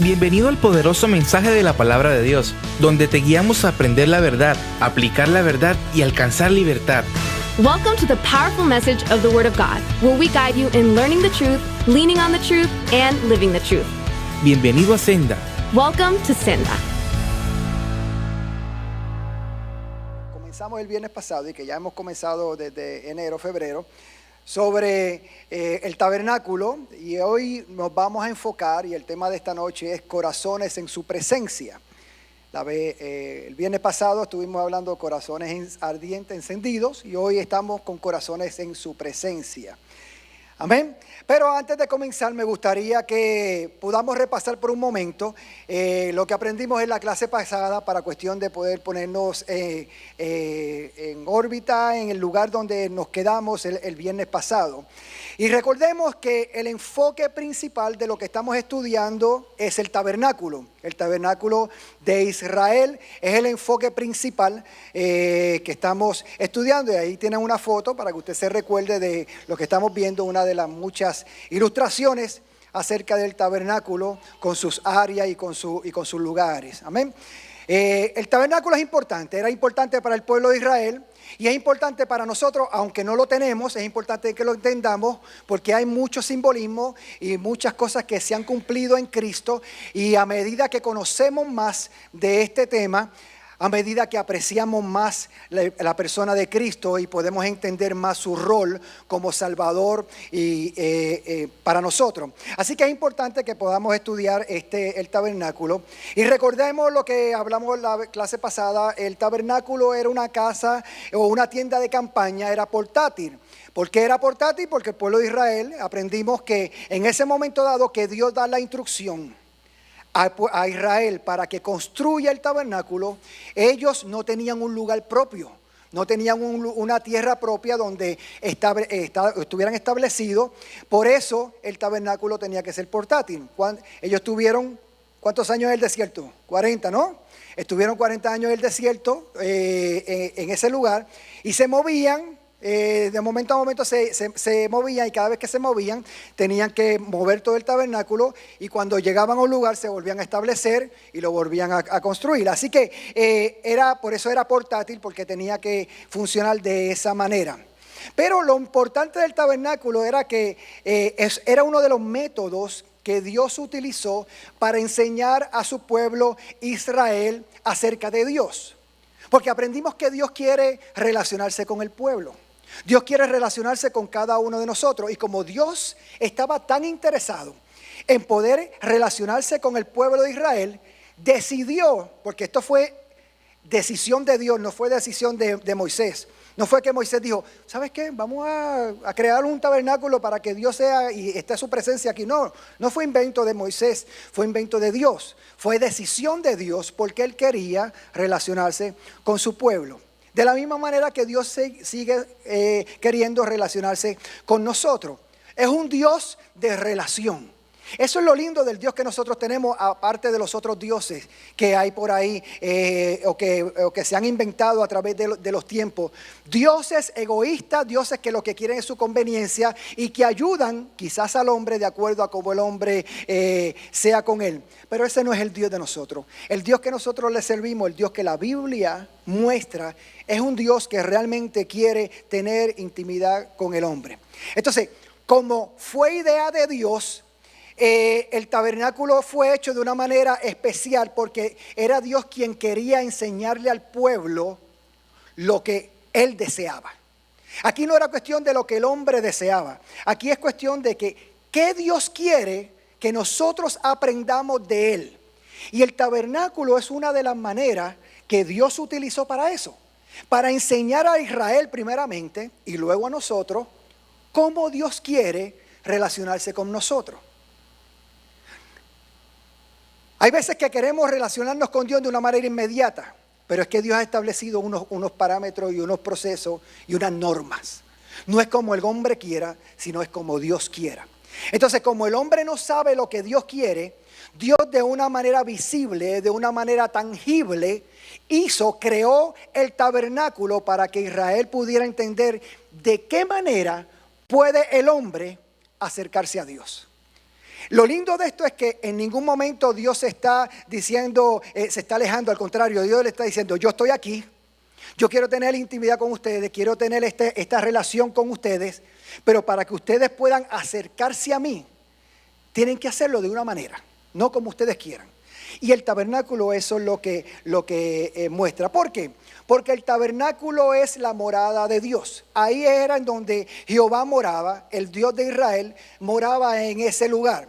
Bienvenido al poderoso mensaje de la palabra de Dios, donde te guiamos a aprender la verdad, aplicar la verdad y alcanzar libertad. Welcome to the powerful message of the Word of God, where we guide you in learning the truth, leaning on the truth, and living the truth. Bienvenido a Senda. Welcome to Senda. Comenzamos el viernes pasado y que ya hemos comenzado desde enero, febrero, sobre el tabernáculo, y hoy nos vamos a enfocar, y el tema de esta noche es corazones en su presencia. El viernes pasado estuvimos hablando de corazones ardientes, encendidos, y hoy estamos con corazones en su presencia. Amén. Pero antes de comenzar me gustaría que podamos repasar por un momento lo que aprendimos en la clase pasada para cuestión de poder ponernos en órbita en el lugar donde nos quedamos el viernes pasado. Y recordemos que el enfoque principal de lo que estamos estudiando es el tabernáculo. El tabernáculo de Israel es el enfoque principal que estamos estudiando. Y ahí tienen una foto para que usted se recuerde de lo que estamos viendo, una de las muchas ilustraciones acerca del tabernáculo con sus áreas y con sus lugares. Amén. El tabernáculo es importante, era importante para el pueblo de Israel y es importante para nosotros, aunque no lo tenemos, es importante que lo entendamos porque hay mucho simbolismo y muchas cosas que se han cumplido en Cristo, y a medida que conocemos más de este tema, a medida que apreciamos más la persona de Cristo y podemos entender más su rol como Salvador y para nosotros. Así que es importante que podamos estudiar el tabernáculo. Y recordemos lo que hablamos en la clase pasada: el tabernáculo era una casa o una tienda de campaña, era portátil. ¿Por qué era portátil? Porque el pueblo de Israel, aprendimos que en ese momento dado que Dios da la instrucción a Israel para que construya el tabernáculo, ellos no tenían un lugar propio, no tenían una tierra propia donde estuvieran establecidos. Por eso el tabernáculo tenía que ser portátil. Ellos tuvieron, ¿cuántos años en el desierto? 40, ¿no? Estuvieron 40 años en el desierto en ese lugar y se movían. De momento a momento se movían, y cada vez que se movían tenían que mover todo el tabernáculo, y cuando llegaban a un lugar se volvían a establecer y lo volvían a construir. Así que por eso era portátil, porque tenía que funcionar de esa manera. Pero lo importante del tabernáculo era que era uno de los métodos que Dios utilizó para enseñar a su pueblo Israel acerca de Dios. Porque aprendimos que Dios quiere relacionarse con el pueblo. Dios quiere relacionarse con cada uno de nosotros, y como Dios estaba tan interesado en poder relacionarse con el pueblo de Israel, decidió, porque esto fue decisión de Dios, no fue decisión de Moisés. No fue que Moisés dijo, ¿sabes qué? Vamos a crear un tabernáculo para que Dios sea y esté su presencia aquí. No fue invento de Moisés, fue invento de Dios. Fue decisión de Dios porque Él quería relacionarse con su pueblo. De la misma manera que Dios sigue queriendo relacionarse con nosotros. Es un Dios de relación. Eso es lo lindo del Dios que nosotros tenemos, aparte de los otros dioses que hay por ahí o que se han inventado a través de los tiempos. Dioses egoístas, dioses que lo que quieren es su conveniencia y que ayudan quizás al hombre de acuerdo a cómo el hombre sea con él. Pero ese no es el Dios de nosotros. El Dios que nosotros le servimos, el Dios que la Biblia muestra, es un Dios que realmente quiere tener intimidad con el hombre. Entonces, como fue idea de Dios, el tabernáculo fue hecho de una manera especial porque era Dios quien quería enseñarle al pueblo lo que Él deseaba. Aquí no era cuestión de lo que el hombre deseaba. Aquí es cuestión de qué Dios quiere que nosotros aprendamos de Él. Y el tabernáculo es una de las maneras que Dios utilizó para eso. Para enseñar a Israel primeramente y luego a nosotros cómo Dios quiere relacionarse con nosotros. Hay veces que queremos relacionarnos con Dios de una manera inmediata, pero es que Dios ha establecido unos parámetros y unos procesos y unas normas. No es como el hombre quiera, sino es como Dios quiera. Entonces, como el hombre no sabe lo que Dios quiere, Dios de una manera visible, de una manera tangible, creó el tabernáculo para que Israel pudiera entender de qué manera puede el hombre acercarse a Dios. Lo lindo de esto es que en ningún momento Dios se está diciendo, se está alejando. Al contrario, Dios le está diciendo, yo estoy aquí, yo quiero tener intimidad con ustedes, quiero tener esta relación con ustedes, pero para que ustedes puedan acercarse a mí, tienen que hacerlo de una manera, no como ustedes quieran. Y el tabernáculo eso es lo que muestra. ¿Por qué? Porque el tabernáculo es la morada de Dios. Ahí era en donde Jehová moraba, el Dios de Israel moraba en ese lugar.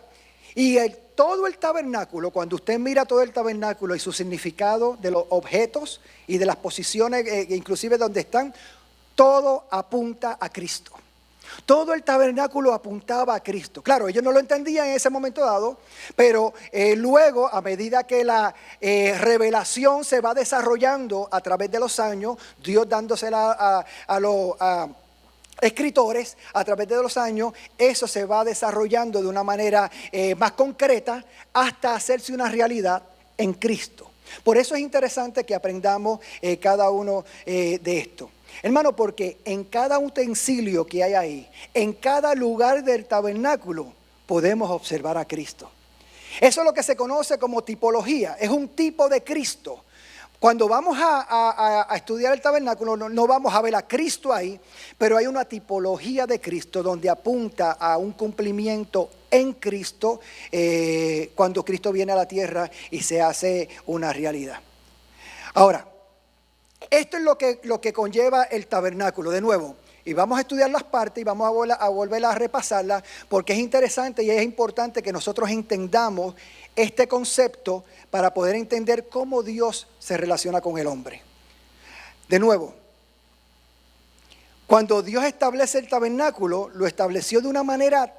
Y todo el tabernáculo, cuando usted mira todo el tabernáculo y su significado de los objetos y de las posiciones, inclusive donde están, todo apunta a Cristo. Todo el tabernáculo apuntaba a Cristo. Claro, ellos no lo entendían en ese momento dado, pero luego, a medida que la revelación se va desarrollando a través de los años, Dios dándosela a los escritores a través de los años, eso se va desarrollando de una manera más concreta hasta hacerse una realidad en Cristo. Por eso es interesante que aprendamos cada uno de esto. Hermano, porque en cada utensilio que hay ahí, en cada lugar del tabernáculo, podemos observar a Cristo. Eso es lo que se conoce como tipología, es un tipo de Cristo. Cuando vamos a estudiar el tabernáculo, no vamos a ver a Cristo ahí, pero hay una tipología de Cristo donde apunta a un cumplimiento en Cristo cuando Cristo viene a la tierra y se hace una realidad. Ahora, esto es lo que conlleva el tabernáculo. De nuevo, y vamos a estudiar las partes y vamos a volver a repasarlas porque es interesante y es importante que nosotros entendamos este concepto para poder entender cómo Dios se relaciona con el hombre. De nuevo, cuando Dios establece el tabernáculo, lo estableció de una manera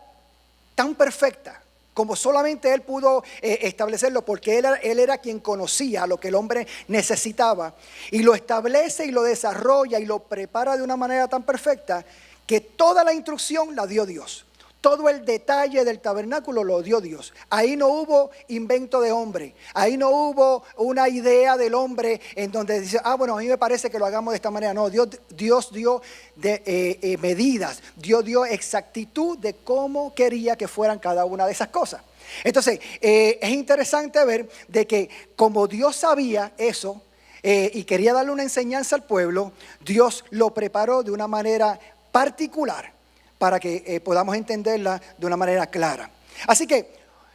tan perfecta como solamente Él pudo establecerlo, porque él era quien conocía lo que el hombre necesitaba, y lo establece y lo desarrolla y lo prepara de una manera tan perfecta que toda la instrucción la dio Dios. Todo el detalle del tabernáculo lo dio Dios. Ahí no hubo invento de hombre. Ahí no hubo una idea del hombre en donde dice, bueno, a mí me parece que lo hagamos de esta manera. No, Dios dio medidas. Dios dio exactitud de cómo quería que fueran cada una de esas cosas. Entonces, es interesante ver de que como Dios sabía eso y quería darle una enseñanza al pueblo, Dios lo preparó de una manera particular, para que podamos entenderla de una manera clara. Así que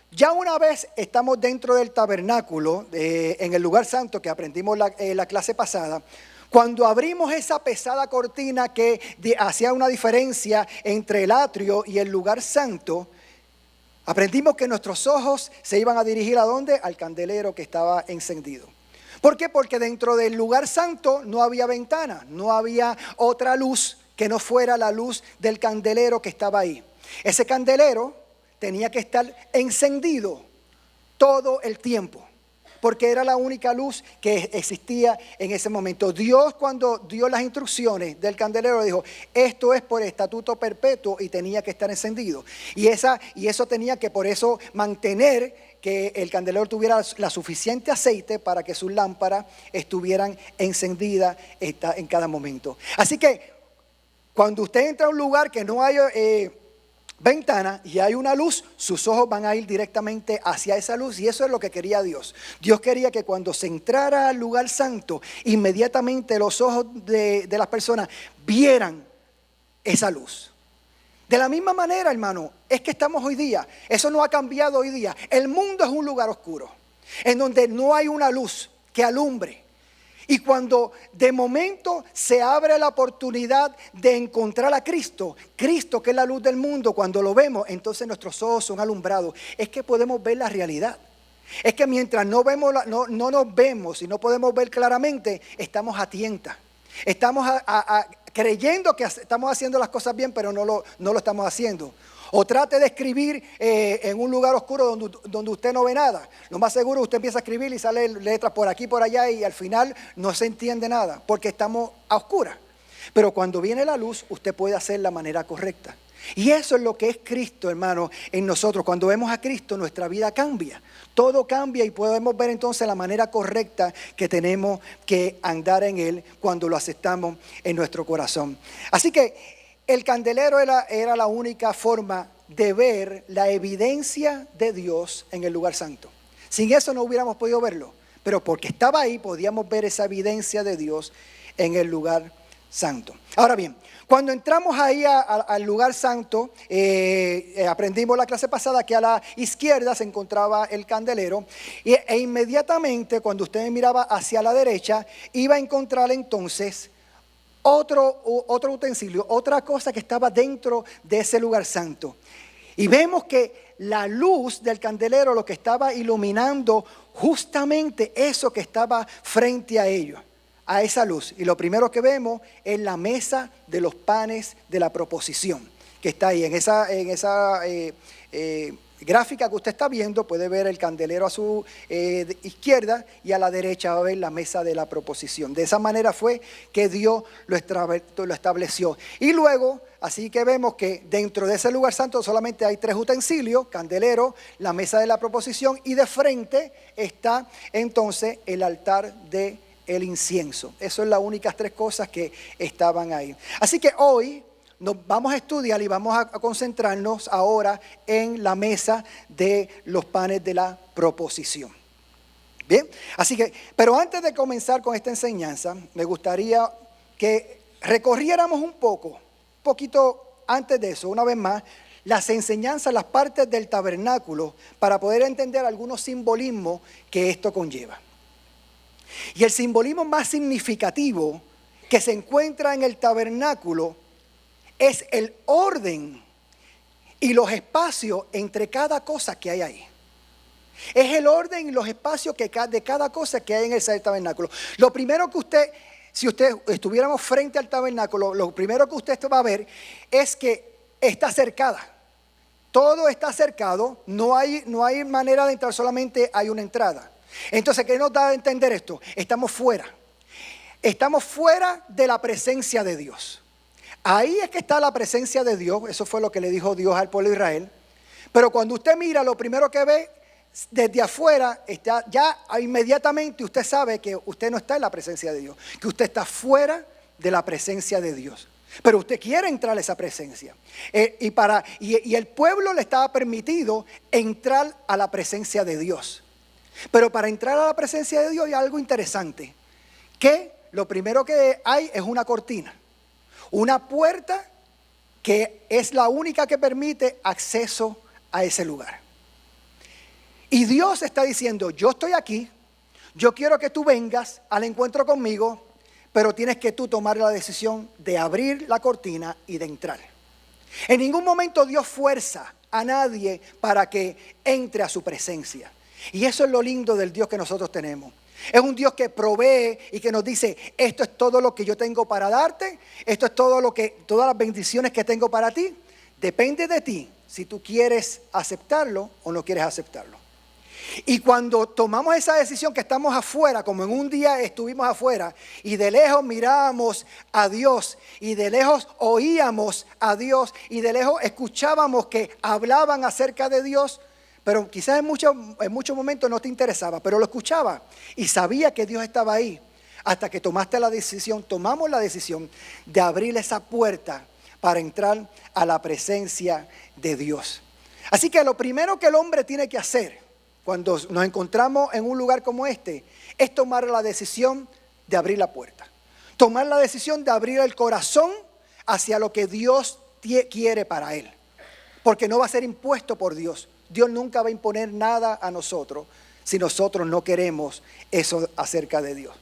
ya una vez estamos dentro del tabernáculo, en el lugar santo que aprendimos la clase pasada, cuando abrimos esa pesada cortina que hacía una diferencia entre el atrio y el lugar santo, aprendimos que nuestros ojos se iban a dirigir ¿a dónde? Al candelero que estaba encendido. ¿Por qué? Porque dentro del lugar santo no había ventana, no había otra luz que no fuera la luz del candelero que estaba ahí. Ese candelero tenía que estar encendido todo el tiempo, porque era la única luz que existía en ese momento. Dios, cuando dio las instrucciones del candelero, dijo, esto es por estatuto perpetuo y tenía que estar encendido. Y eso tenía que por eso mantener que el candelero tuviera la suficiente aceite para que sus lámparas estuvieran encendidas en cada momento. Así que cuando usted entra a un lugar que no hay ventana y hay una luz, sus ojos van a ir directamente hacia esa luz, y eso es lo que quería Dios. Dios quería que cuando se entrara al lugar santo, inmediatamente los ojos de las personas vieran esa luz. De la misma manera, hermano, es que estamos hoy día. Eso no ha cambiado hoy día. El mundo es un lugar oscuro, en donde no hay una luz que alumbre. Y cuando de momento se abre la oportunidad de encontrar a Cristo, Cristo que es la luz del mundo, cuando lo vemos, entonces nuestros ojos son alumbrados. Es que podemos ver la realidad. Es que mientras no nos vemos y no podemos ver claramente, estamos a tientas. Estamos creyendo que estamos haciendo las cosas bien, pero no lo estamos haciendo. O trate de escribir en un lugar oscuro donde usted no ve nada. Lo más seguro, usted empieza a escribir y sale letras por aquí, por allá, y al final no se entiende nada, porque estamos a oscuras. Pero cuando viene la luz, usted puede hacer la manera correcta. Y eso es lo que es Cristo, hermano, en nosotros. Cuando vemos a Cristo, nuestra vida cambia. Todo cambia y podemos ver entonces la manera correcta que tenemos que andar en Él cuando lo aceptamos en nuestro corazón. Así que el candelero era la única forma de ver la evidencia de Dios en el lugar santo. Sin eso no hubiéramos podido verlo, pero porque estaba ahí podíamos ver esa evidencia de Dios en el lugar santo. Ahora bien, cuando entramos ahí al lugar santo, aprendimos la clase pasada que a la izquierda se encontraba el candelero e inmediatamente cuando usted miraba hacia la derecha iba a encontrar entonces otro utensilio, otra cosa que estaba dentro de ese lugar santo. Y vemos que la luz del candelero lo que estaba iluminando justamente eso que estaba frente a ellos, a esa luz. Y lo primero que vemos es la mesa de los panes de la proposición, que está ahí en esa gráfica que usted está viendo. Puede ver el candelero a su izquierda y a la derecha va a ver la mesa de la proposición. De esa manera fue que Dios lo estableció. Y luego, así que vemos que dentro de ese lugar santo solamente hay 3 utensilios: candelero, la mesa de la proposición, y de frente está entonces el altar de el incienso. Eso es las únicas 3 cosas que estaban ahí. Así que hoy nos vamos a estudiar y vamos a concentrarnos ahora en la mesa de los panes de la proposición. Bien, así que, pero antes de comenzar con esta enseñanza, me gustaría que recorriéramos un poquito antes de eso, una vez más, las enseñanzas, las partes del tabernáculo, para poder entender algunos simbolismos que esto conlleva. Y el simbolismo más significativo que se encuentra en el tabernáculo es el orden y los espacios entre cada cosa que hay ahí. Es el orden y los espacios de cada cosa que hay en ese tabernáculo. Lo primero que si estuviéramos frente al tabernáculo, lo primero que usted va a ver es que está cercada. Todo está cercado, no hay manera de entrar, solamente hay una entrada. Entonces, ¿qué nos da a entender esto? Estamos fuera de la presencia de Dios. Ahí es que está la presencia de Dios. Eso fue lo que le dijo Dios al pueblo de Israel. Pero cuando usted mira, lo primero que ve desde afuera, ya inmediatamente usted sabe que usted no está en la presencia de Dios, que usted está fuera de la presencia de Dios. Pero usted quiere entrar a esa presencia. Y el pueblo le estaba permitido entrar a la presencia de Dios. Pero para entrar a la presencia de Dios hay algo interesante, que lo primero que hay es una cortina. Una puerta que es la única que permite acceso a ese lugar. Y Dios está diciendo: yo estoy aquí, yo quiero que tú vengas al encuentro conmigo, pero tienes que tú tomar la decisión de abrir la cortina y de entrar. En ningún momento Dios fuerza a nadie para que entre a su presencia. Y eso es lo lindo del Dios que nosotros tenemos. Es un Dios que provee y que nos dice: esto es todo lo que yo tengo para darte, esto es todas las bendiciones que tengo para ti. Depende de ti si tú quieres aceptarlo o no quieres aceptarlo. Y cuando tomamos esa decisión, que estamos afuera, como en un día estuvimos afuera y de lejos mirábamos a Dios y de lejos oíamos a Dios y de lejos escuchábamos que hablaban acerca de Dios, pero quizás en muchos momentos no te interesaba, pero lo escuchaba y sabía que Dios estaba ahí, hasta que tomamos la decisión de abrir esa puerta para entrar a la presencia de Dios. Así que lo primero que el hombre tiene que hacer cuando nos encontramos en un lugar como este es tomar la decisión de abrir la puerta, tomar la decisión de abrir el corazón hacia lo que Dios quiere para él, porque no va a ser impuesto por Dios. Dios nunca va a imponer nada a nosotros si nosotros no queremos eso acerca de Dios.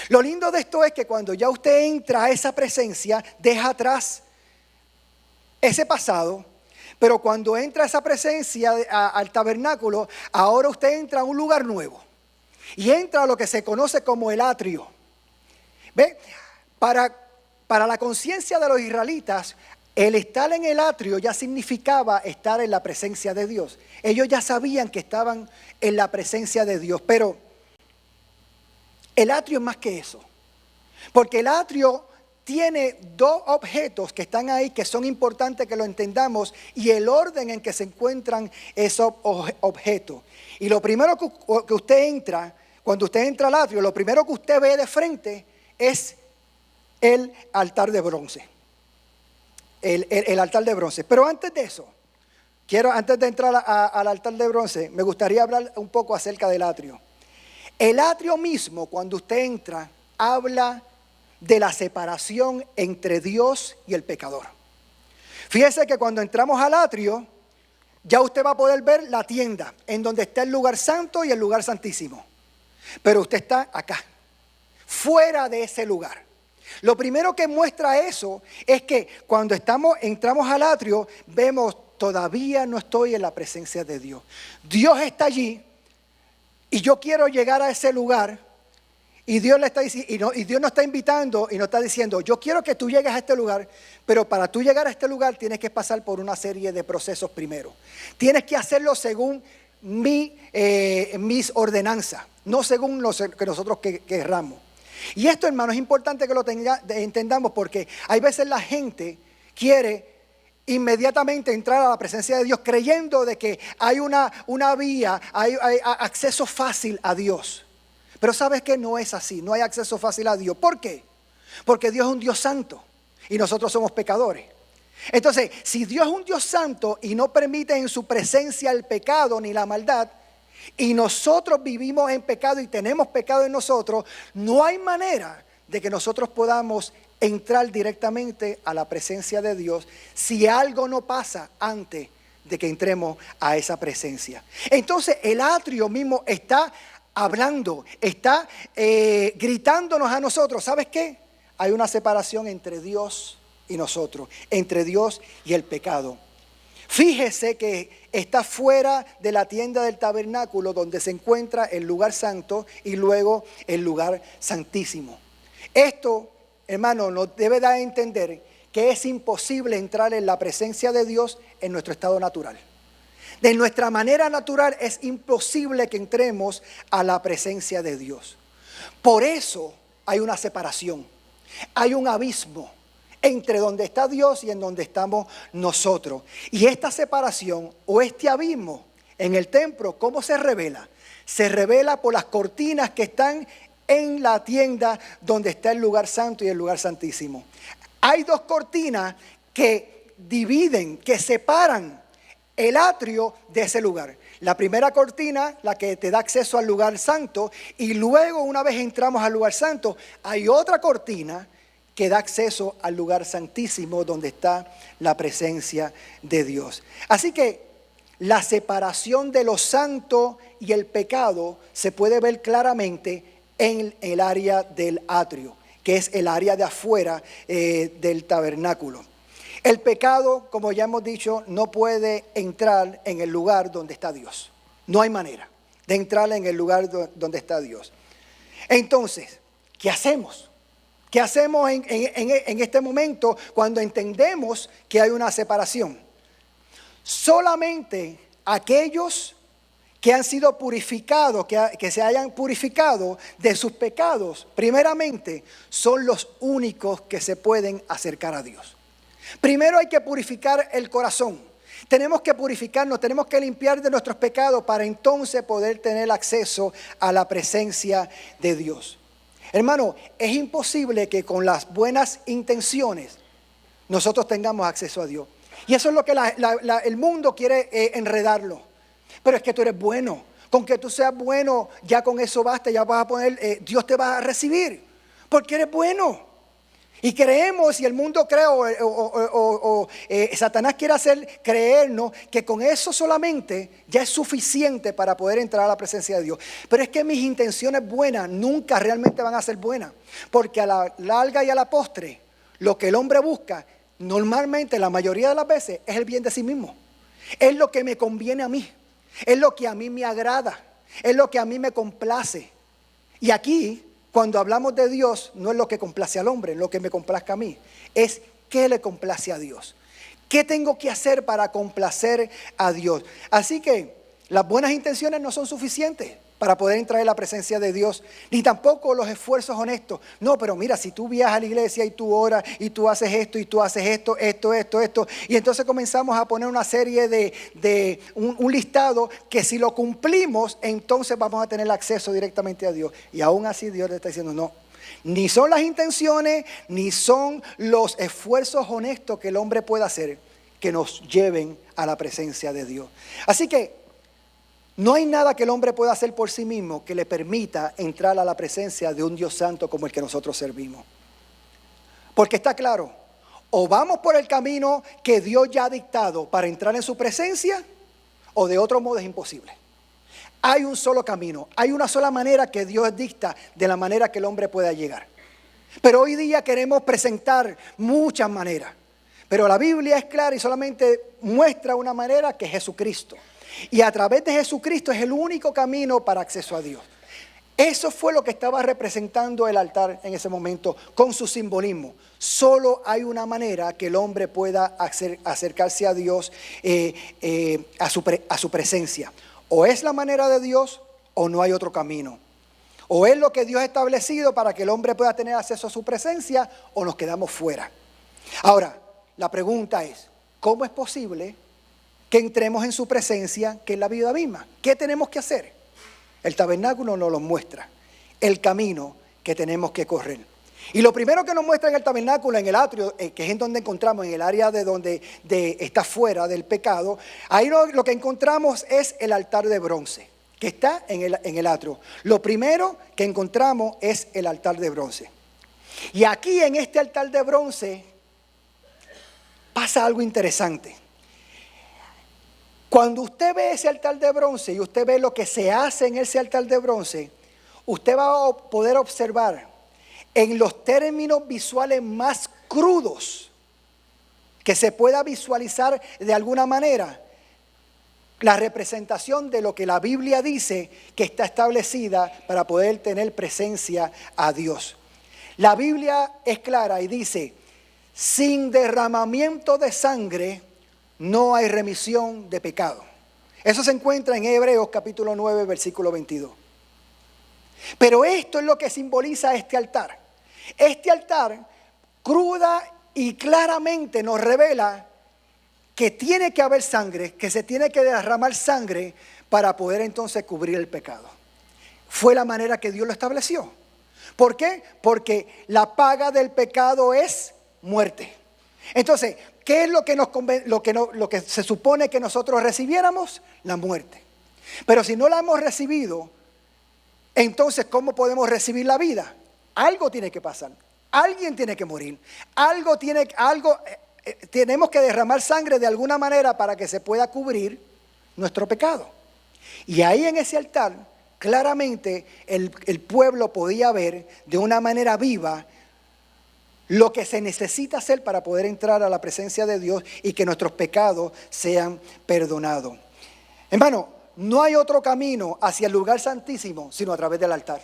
Lo lindo de esto es que cuando ya usted entra a esa presencia, deja atrás ese pasado, pero cuando entra a esa presencia al tabernáculo, ahora usted entra a un lugar nuevo y entra a lo que se conoce como el atrio. ¿Ve? Para la conciencia de los israelitas, el estar en el atrio ya significaba estar en la presencia de Dios. Ellos ya sabían que estaban en la presencia de Dios, pero el atrio es más que eso. Porque el atrio tiene 2 objetos que están ahí que son importantes que lo entendamos y el orden en que se encuentran esos objetos. Y lo primero que usted entra, cuando usted entra al atrio, lo primero que usted ve de frente es el altar de bronce. El altar de bronce. Pero antes de eso, quiero, antes de entrar al altar de bronce, me gustaría hablar un poco acerca del atrio. El atrio mismo, cuando usted entra, habla de la separación entre Dios y el pecador. Fíjese que cuando entramos al atrio, ya usted va a poder ver la tienda, en donde está el lugar santo y el lugar santísimo. Pero usted está acá, fuera de ese lugar. Lo primero que muestra eso es que cuando entramos al atrio, vemos, todavía no estoy en la presencia de Dios. Dios está allí y yo quiero llegar a ese lugar. Y Dios y Dios nos está invitando y nos está diciendo, yo quiero que tú llegues a este lugar, pero para tú llegar a este lugar tienes que pasar por una serie de procesos primero. Tienes que hacerlo según mis ordenanzas, no según lo que nosotros querramos. Y esto, hermano, es importante que lo entendamos, porque hay veces la gente quiere inmediatamente entrar a la presencia de Dios creyendo de que hay una vía, hay acceso fácil a Dios. Pero sabes que no es así, no hay acceso fácil a Dios. ¿Por qué? Porque Dios es un Dios santo y nosotros somos pecadores. Entonces, si Dios es un Dios santo y no permite en su presencia el pecado ni la maldad, y nosotros vivimos en pecado y tenemos pecado en nosotros, no hay manera de que nosotros podamos entrar directamente a la presencia de Dios si algo no pasa antes de que entremos a esa presencia. Entonces, el atrio mismo está hablando, está gritándonos a nosotros. ¿Sabes qué? Hay una separación entre Dios y nosotros, entre Dios y el pecado. Fíjese que está fuera de la tienda del tabernáculo, donde se encuentra el lugar santo y luego el lugar santísimo. Esto, hermano, nos debe dar a entender que es imposible entrar en la presencia de Dios en nuestro estado natural. De nuestra manera natural es imposible que entremos a la presencia de Dios. Por eso hay una separación, hay un abismo entre donde está Dios y en donde estamos nosotros. Y esta separación o este abismo en el templo, ¿cómo se revela? Se revela por las cortinas que están en la tienda donde está el lugar santo y el lugar santísimo. Hay dos cortinas que dividen, que separan el atrio de ese lugar. La primera cortina, la que te da acceso al lugar santo, y luego una vez entramos al lugar santo, hay otra cortina que da acceso al lugar santísimo donde está la presencia de Dios. Así que la separación de lo santo y el pecado se puede ver claramente en el área del atrio, que es el área de afuera del tabernáculo. El pecado, como ya hemos dicho, no puede entrar en el lugar donde está Dios. No hay manera de entrar en el lugar donde está Dios. Entonces, ¿qué hacemos? ¿Qué hacemos en este momento cuando entendemos que hay una separación? Solamente aquellos que han sido purificados, que se hayan purificado de sus pecados, primeramente, son los únicos que se pueden acercar a Dios. Primero hay que purificar el corazón. Tenemos que purificarnos, tenemos que limpiar de nuestros pecados para entonces poder tener acceso a la presencia de Dios. Hermano, es imposible que con las buenas intenciones nosotros tengamos acceso a Dios. Y eso es lo que el mundo quiere enredarlo. Pero es que tú eres bueno. Con que tú seas bueno, ya con eso basta, ya vas a poner, Dios te va a recibir. Porque eres bueno. Y creemos, y el mundo cree, Satanás quiere hacer creernos que con eso solamente ya es suficiente para poder entrar a la presencia de Dios. Pero es que mis intenciones buenas nunca realmente van a ser buenas. Porque a la larga y a la postre, lo que el hombre busca, normalmente la mayoría de las veces, es el bien de sí mismo. Es lo que me conviene a mí. Es lo que a mí me agrada. Es lo que a mí me complace. Y aquí, cuando hablamos de Dios, no es lo que complace al hombre, es lo que me complazca a mí. Es qué le complace a Dios. ¿Qué tengo que hacer para complacer a Dios? Así que las buenas intenciones no son suficientes para poder entrar en la presencia de Dios, ni tampoco los esfuerzos honestos. No, pero mira, si tú viajas a la iglesia y tú oras y tú haces esto y tú haces esto, y entonces comenzamos a poner una serie de un listado que si lo cumplimos, entonces vamos a tener acceso directamente a Dios. Y aún así Dios le está diciendo no. Ni son las intenciones, ni son los esfuerzos honestos que el hombre pueda hacer que nos lleven a la presencia de Dios. Así que no hay nada que el hombre pueda hacer por sí mismo que le permita entrar a la presencia de un Dios santo como el que nosotros servimos. Porque está claro, o vamos por el camino que Dios ya ha dictado para entrar en su presencia, o de otro modo es imposible. Hay un solo camino, hay una sola manera que Dios dicta de la manera que el hombre pueda llegar. Pero hoy día queremos presentar muchas maneras. Pero la Biblia es clara y solamente muestra una manera, que es Jesucristo. Y a través de Jesucristo es el único camino para acceso a Dios. Eso fue lo que estaba representando el altar en ese momento con su simbolismo. Solo hay una manera que el hombre pueda acercarse a Dios, a su presencia. O es la manera de Dios o no hay otro camino. O es lo que Dios ha establecido para que el hombre pueda tener acceso a su presencia, o nos quedamos fuera. Ahora, la pregunta es, ¿cómo es posible que entremos en su presencia, que es la vida misma? ¿Qué tenemos que hacer? El tabernáculo nos lo muestra, el camino que tenemos que correr. Y lo primero que nos muestra en el tabernáculo, en el atrio, que es en donde encontramos, en el área de donde está fuera del pecado, ahí lo que encontramos es el altar de bronce, que está en el atrio. Lo primero que encontramos es el altar de bronce. Y aquí en este altar de bronce pasa algo interesante. Cuando usted ve ese altar de bronce y usted ve lo que se hace en ese altar de bronce, usted va a poder observar en los términos visuales más crudos que se pueda visualizar de alguna manera la representación de lo que la Biblia dice que está establecida para poder tener presencia a Dios. La Biblia es clara y dice: sin derramamiento de sangre no hay remisión de pecado. Eso se encuentra en Hebreos capítulo 9, versículo 22. Pero esto es lo que simboliza este altar. Este altar cruda y claramente nos revela que tiene que haber sangre, que se tiene que derramar sangre para poder entonces cubrir el pecado. Fue la manera que Dios lo estableció. ¿Por qué? Porque la paga del pecado es muerte. Entonces, ¿qué es lo que se supone que nosotros recibiéramos? La muerte. Pero si no la hemos recibido, entonces ¿cómo podemos recibir la vida? Algo tiene que pasar. Alguien tiene que morir. Tenemos que derramar sangre de alguna manera para que se pueda cubrir nuestro pecado. Y ahí en ese altar, claramente el pueblo podía ver de una manera viva lo que se necesita hacer para poder entrar a la presencia de Dios y que nuestros pecados sean perdonados. Hermano, no hay otro camino hacia el lugar santísimo sino a través del altar.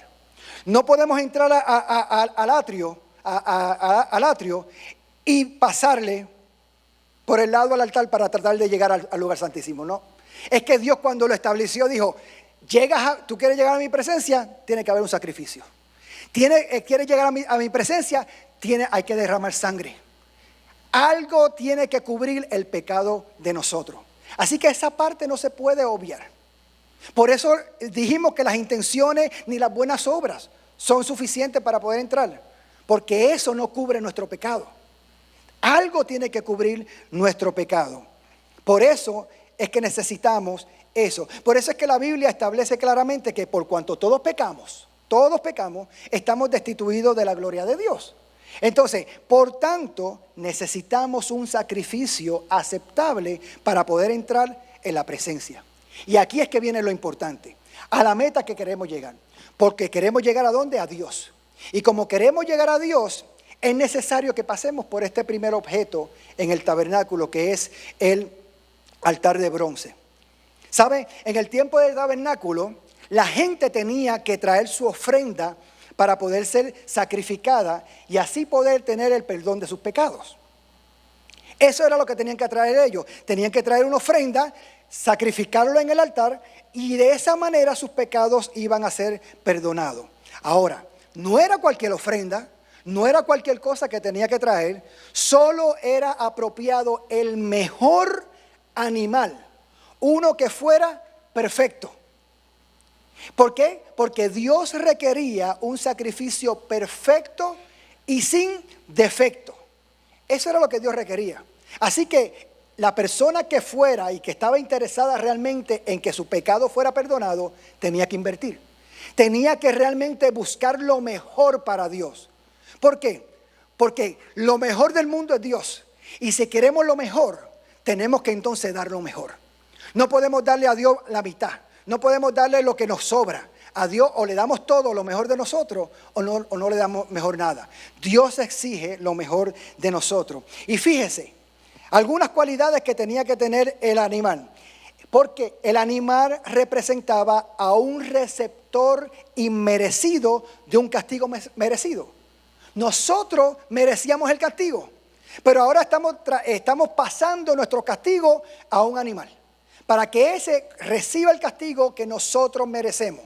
No podemos entrar al atrio y pasarle por el lado al altar para tratar de llegar al lugar santísimo. No, es que Dios cuando lo estableció dijo: tú quieres llegar a mi presencia, tiene que haber un sacrificio. Quieres llegar a mi presencia, hay que derramar sangre. Algo tiene que cubrir el pecado de nosotros. Así que esa parte no se puede obviar. Por eso dijimos que las intenciones ni las buenas obras son suficientes para poder entrar, porque eso no cubre nuestro pecado. Algo tiene que cubrir nuestro pecado. Por eso es que necesitamos eso. Por eso es que la Biblia establece claramente que por cuanto todos pecamos, estamos destituidos de la gloria de Dios. Entonces, por tanto, necesitamos un sacrificio aceptable para poder entrar en la presencia. Y aquí es que viene lo importante, a la meta que queremos llegar. Porque queremos llegar ¿a dónde? A Dios. Y como queremos llegar a Dios, es necesario que pasemos por este primer objeto en el tabernáculo, que es el altar de bronce. ¿Sabe? En el tiempo del tabernáculo, la gente tenía que traer su ofrenda para poder ser sacrificada y así poder tener el perdón de sus pecados. Eso era lo que tenían que traer ellos. Tenían que traer una ofrenda, sacrificarlo en el altar y de esa manera sus pecados iban a ser perdonados. Ahora, no era cualquier ofrenda, no era cualquier cosa que tenía que traer, solo era apropiado el mejor animal, uno que fuera perfecto. ¿Por qué? Porque Dios requería un sacrificio perfecto y sin defecto. Eso era lo que Dios requería. Así que la persona que fuera y que estaba interesada realmente en que su pecado fuera perdonado, tenía que invertir. Tenía que realmente buscar lo mejor para Dios. ¿Por qué? Porque lo mejor del mundo es Dios. Y si queremos lo mejor, tenemos que entonces dar lo mejor. No podemos darle a Dios la mitad. No podemos darle lo que nos sobra. A Dios o le damos todo lo mejor de nosotros o no le damos mejor nada. Dios exige lo mejor de nosotros. Y fíjese, algunas cualidades que tenía que tener el animal. Porque el animal representaba a un receptor inmerecido de un castigo merecido. Nosotros merecíamos el castigo, pero ahora estamos pasando nuestro castigo a un animal, para que ese reciba el castigo que nosotros merecemos.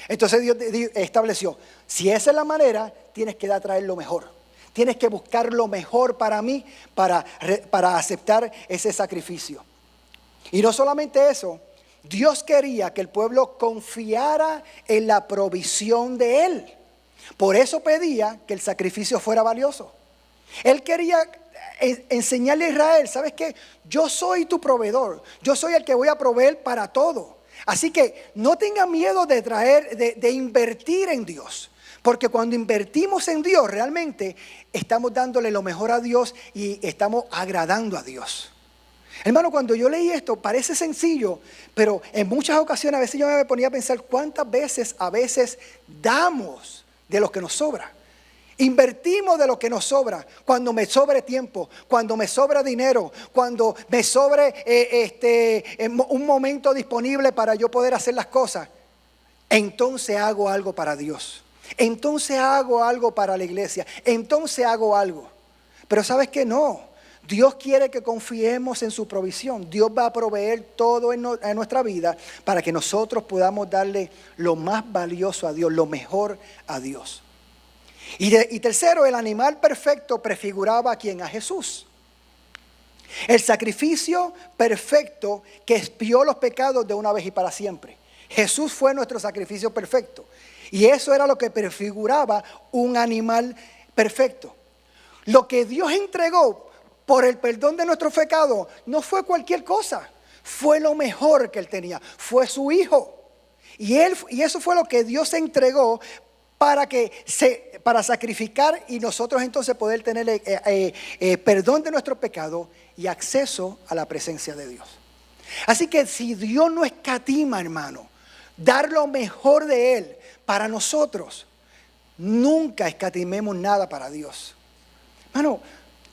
Entonces Dios estableció, si esa es la manera, tienes que traer lo mejor. Tienes que buscar lo mejor para mí, para aceptar ese sacrificio. Y no solamente eso, Dios quería que el pueblo confiara en la provisión de Él. Por eso pedía que el sacrificio fuera valioso. Él quería enseñarle a Israel, ¿sabes qué? Yo soy tu proveedor, yo soy el que voy a proveer para todo. Así que no tengan miedo de invertir en Dios. Porque cuando invertimos en Dios, realmente estamos dándole lo mejor a Dios y estamos agradando a Dios. Hermano, cuando yo leí esto, parece sencillo, pero en muchas ocasiones a veces yo me ponía a pensar cuántas veces damos de lo que nos sobra. Invertimos de lo que nos sobra. Cuando me sobre tiempo, cuando me sobra dinero, cuando me sobre un momento disponible para yo poder hacer las cosas, entonces hago algo para Dios. Entonces hago algo para la iglesia. Entonces hago algo. Pero ¿sabes qué? No. Dios quiere que confiemos en su provisión. Dios va a proveer todo en nuestra vida para que nosotros podamos darle lo más valioso a Dios, lo mejor a Dios. Y tercero, el animal perfecto prefiguraba a quién, a Jesús. El sacrificio perfecto que expió los pecados de una vez y para siempre. Jesús fue nuestro sacrificio perfecto. Y eso era lo que prefiguraba un animal perfecto. Lo que Dios entregó por el perdón de nuestros pecados no fue cualquier cosa. Fue lo mejor que Él tenía. Fue su Hijo. Y eso fue lo que Dios entregó para sacrificar y nosotros entonces poder tener perdón de nuestros pecados y acceso a la presencia de Dios. Así que si Dios no escatima, hermano, dar lo mejor de Él para nosotros, nunca escatimemos nada para Dios. Hermano,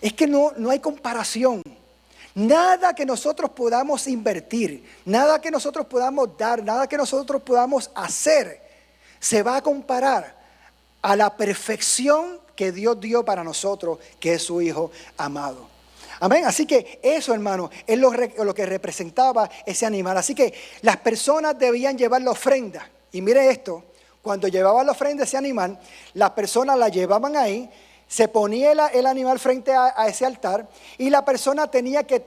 es que no hay comparación. Nada que nosotros podamos invertir, nada que nosotros podamos dar, nada que nosotros podamos hacer, se va a comparar a la perfección que Dios dio para nosotros, que es su Hijo amado. Amén. Así que eso, hermano, es lo que representaba ese animal. Así que las personas debían llevar la ofrenda. Y mire esto, cuando llevaban la ofrenda a ese animal, las personas la llevaban ahí, se ponía el animal frente a ese altar y la persona tenía que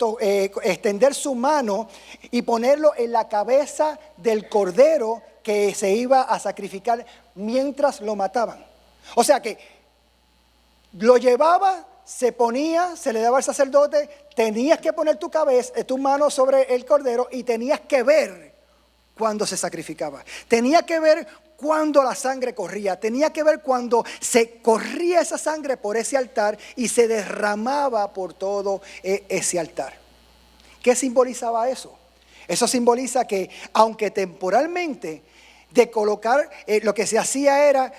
extender su mano y ponerlo en la cabeza del cordero que se iba a sacrificar mientras lo mataban. O sea que lo llevaba, se ponía, se le daba al sacerdote, tenías que poner tu mano sobre el cordero y tenías que ver cuando se sacrificaba. Tenía que ver cuando la sangre corría, tenía que ver cuando se corría esa sangre por ese altar y se derramaba por todo ese altar. ¿Qué simbolizaba eso? Eso simboliza que aunque temporalmente de colocar, lo que se hacía era,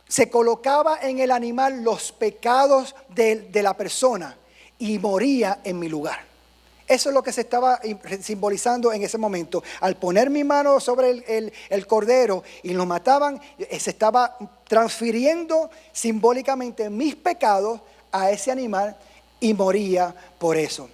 se colocaba en el animal los pecados de la persona y moría en mi lugar. Eso es lo que se estaba simbolizando en ese momento. Al poner mi mano sobre el cordero y lo mataban, se estaba transfiriendo simbólicamente mis pecados a ese animal y moría por eso.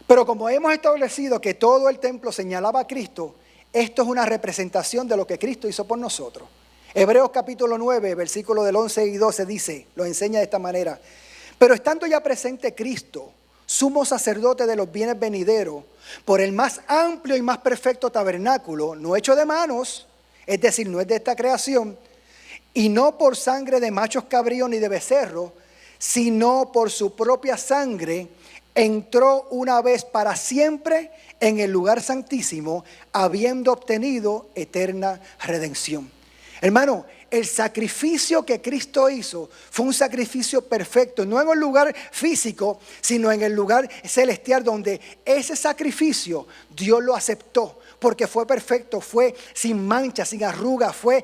Pero como hemos establecido que todo el templo señalaba a Cristo, esto es una representación de lo que Cristo hizo por nosotros. Hebreos capítulo 9, versículo del 11 y 12 dice, lo enseña de esta manera. Pero estando ya presente Cristo, sumo sacerdote de los bienes venideros, por el más amplio y más perfecto tabernáculo, no hecho de manos, es decir, no es de esta creación, y no por sangre de machos cabríos ni de becerros, sino por su propia sangre, entró una vez para siempre en el lugar santísimo, habiendo obtenido eterna redención. Hermano, el sacrificio que Cristo hizo fue un sacrificio perfecto, no en un lugar físico, sino en el lugar celestial, donde ese sacrificio Dios lo aceptó, porque fue perfecto, fue sin mancha, sin arruga, fue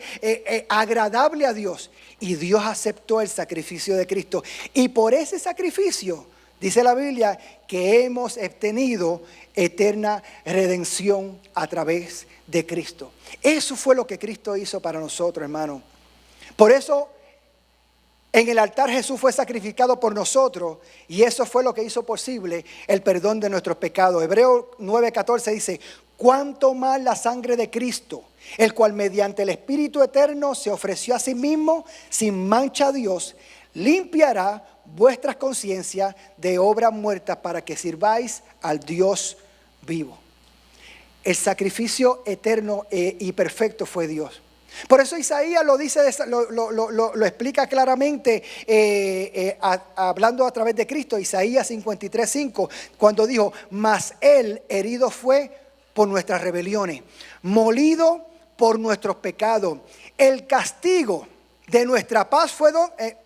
agradable a Dios. Y Dios aceptó el sacrificio de Cristo. Y por ese sacrificio, dice la Biblia, que hemos obtenido eterna redención a través de Cristo. Eso fue lo que Cristo hizo para nosotros, hermano. Por eso en el altar Jesús fue sacrificado por nosotros, y eso fue lo que hizo posible el perdón de nuestros pecados. Hebreos 9:14 dice: cuánto más la sangre de Cristo, el cual mediante el Espíritu eterno se ofreció a sí mismo sin mancha a Dios, limpiará vuestras conciencias de obras muertas para que sirváis al Dios vivo. El sacrificio eterno y perfecto fue Dios. Por eso Isaías lo dice, lo explica claramente, hablando a través de Cristo. Isaías 53:5, cuando dijo: mas Él herido fue por nuestras rebeliones, molido por nuestros pecados. El castigo de nuestra paz fue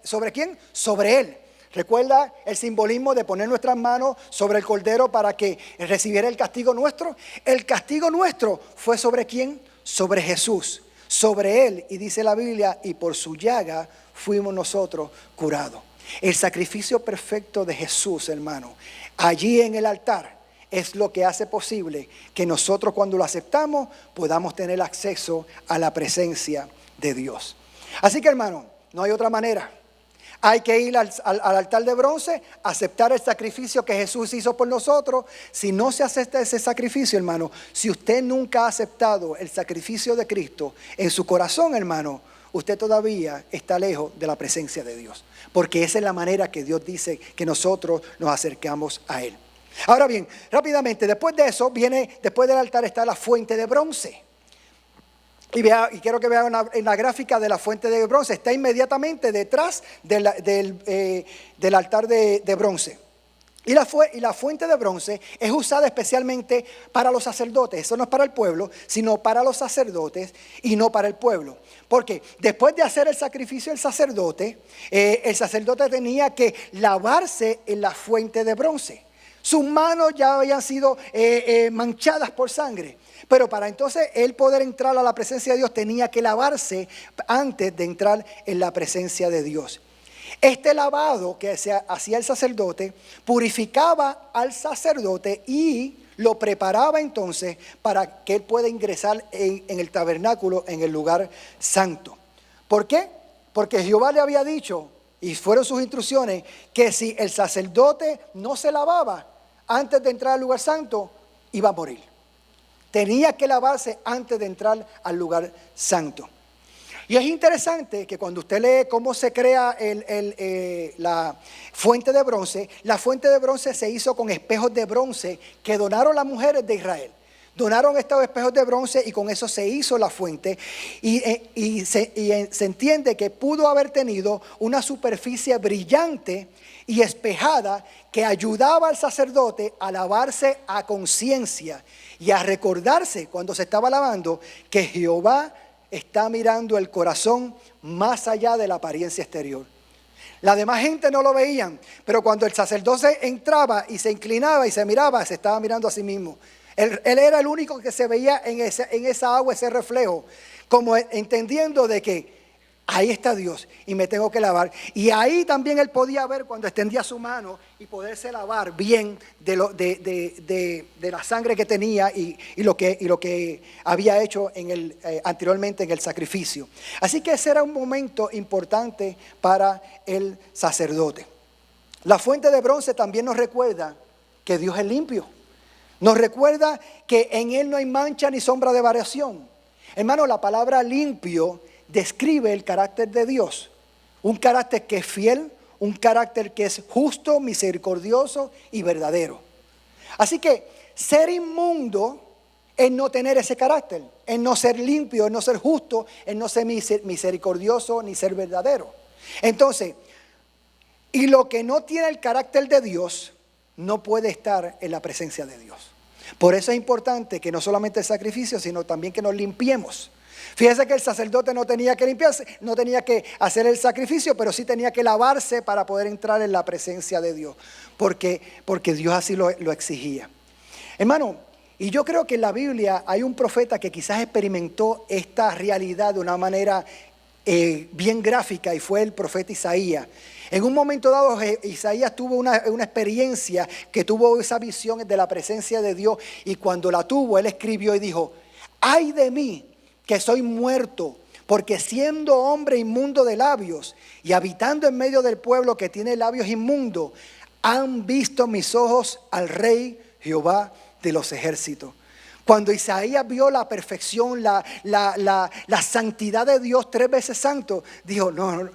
¿sobre quién? Sobre Él. ¿Recuerda el simbolismo de poner nuestras manos sobre el cordero para que recibiera el castigo nuestro? El castigo nuestro fue ¿sobre quién? Sobre Jesús, sobre Él. Y dice la Biblia: y por su llaga fuimos nosotros curados. El sacrificio perfecto de Jesús, hermano, allí en el altar, es lo que hace posible que nosotros, cuando lo aceptamos, podamos tener acceso a la presencia de Dios. Así que, hermano, no hay otra manera. Hay que ir al altar de bronce, aceptar el sacrificio que Jesús hizo por nosotros. Si no se acepta ese sacrificio, hermano, si usted nunca ha aceptado el sacrificio de Cristo en su corazón, hermano, usted todavía está lejos de la presencia de Dios. Porque esa es la manera que Dios dice que nosotros nos acercamos a Él. Ahora bien, rápidamente, después de eso, después del altar está la fuente de bronce. Y quiero que vean en la gráfica de la fuente de bronce. Está inmediatamente detrás del altar de bronce. Y la fuente de bronce es usada especialmente para los sacerdotes. Eso no es para el pueblo, sino para los sacerdotes y no para el pueblo. Porque después de hacer el sacrificio el sacerdote tenía que lavarse en la fuente de bronce. Sus manos ya habían sido manchadas por sangre. Pero para entonces él poder entrar a la presencia de Dios, tenía que lavarse antes de entrar en la presencia de Dios. Este lavado que hacía el sacerdote purificaba al sacerdote y lo preparaba entonces para que él pueda ingresar en el tabernáculo, en el lugar santo. ¿Por qué? Porque Jehová le había dicho, y fueron sus instrucciones, que si el sacerdote no se lavaba antes de entrar al lugar santo, iba a morir. Tenía que lavarse antes de entrar al lugar santo. Y es interesante que cuando usted lee cómo se crea la fuente de bronce, la fuente de bronce se hizo con espejos de bronce que donaron las mujeres de Israel. Donaron estos espejos de bronce y con eso se hizo la fuente. Y se entiende que pudo haber tenido una superficie brillante y espejada que ayudaba al sacerdote a lavarse a conciencia y a recordarse cuando se estaba lavando que Jehová está mirando el corazón más allá de la apariencia exterior. La demás gente no lo veían, pero cuando el sacerdote entraba y se inclinaba y se miraba, se estaba mirando a sí mismo. Él era el único que se veía en esa agua, ese reflejo, como entendiendo de que ahí está Dios y me tengo que lavar. Y ahí también él podía ver cuando extendía su mano y poderse lavar bien de la sangre que tenía y lo que había hecho anteriormente en el sacrificio. Así que ese era un momento importante para el sacerdote. La fuente de bronce también nos recuerda que Dios es limpio. Nos recuerda que en Él no hay mancha ni sombra de variación. Hermano, la palabra limpio describe el carácter de Dios. Un carácter que es fiel, un carácter que es justo, misericordioso y verdadero. Así que ser inmundo es no tener ese carácter, es no ser limpio, es no ser justo, es no ser misericordioso ni ser verdadero. Entonces, y lo que no tiene el carácter de Dios no puede estar en la presencia de Dios. Por eso es importante que no solamente el sacrificio, sino también que nos limpiemos. Fíjense que el sacerdote no tenía que limpiarse, no tenía que hacer el sacrificio, pero sí tenía que lavarse para poder entrar en la presencia de Dios, porque Dios así lo exigía. Hermano, y yo creo que en la Biblia hay un profeta que quizás experimentó esta realidad de una manera bien gráfica, y fue el profeta Isaías. En un momento dado, Isaías tuvo una experiencia que tuvo esa visión de la presencia de Dios, y cuando la tuvo, él escribió y dijo: ¡ay de mí, que soy muerto! Porque siendo hombre inmundo de labios y habitando en medio del pueblo que tiene labios inmundos, han visto mis ojos al Rey Jehová de los ejércitos. Cuando Isaías vio la perfección, la santidad de Dios, 3 veces santo, dijo: no,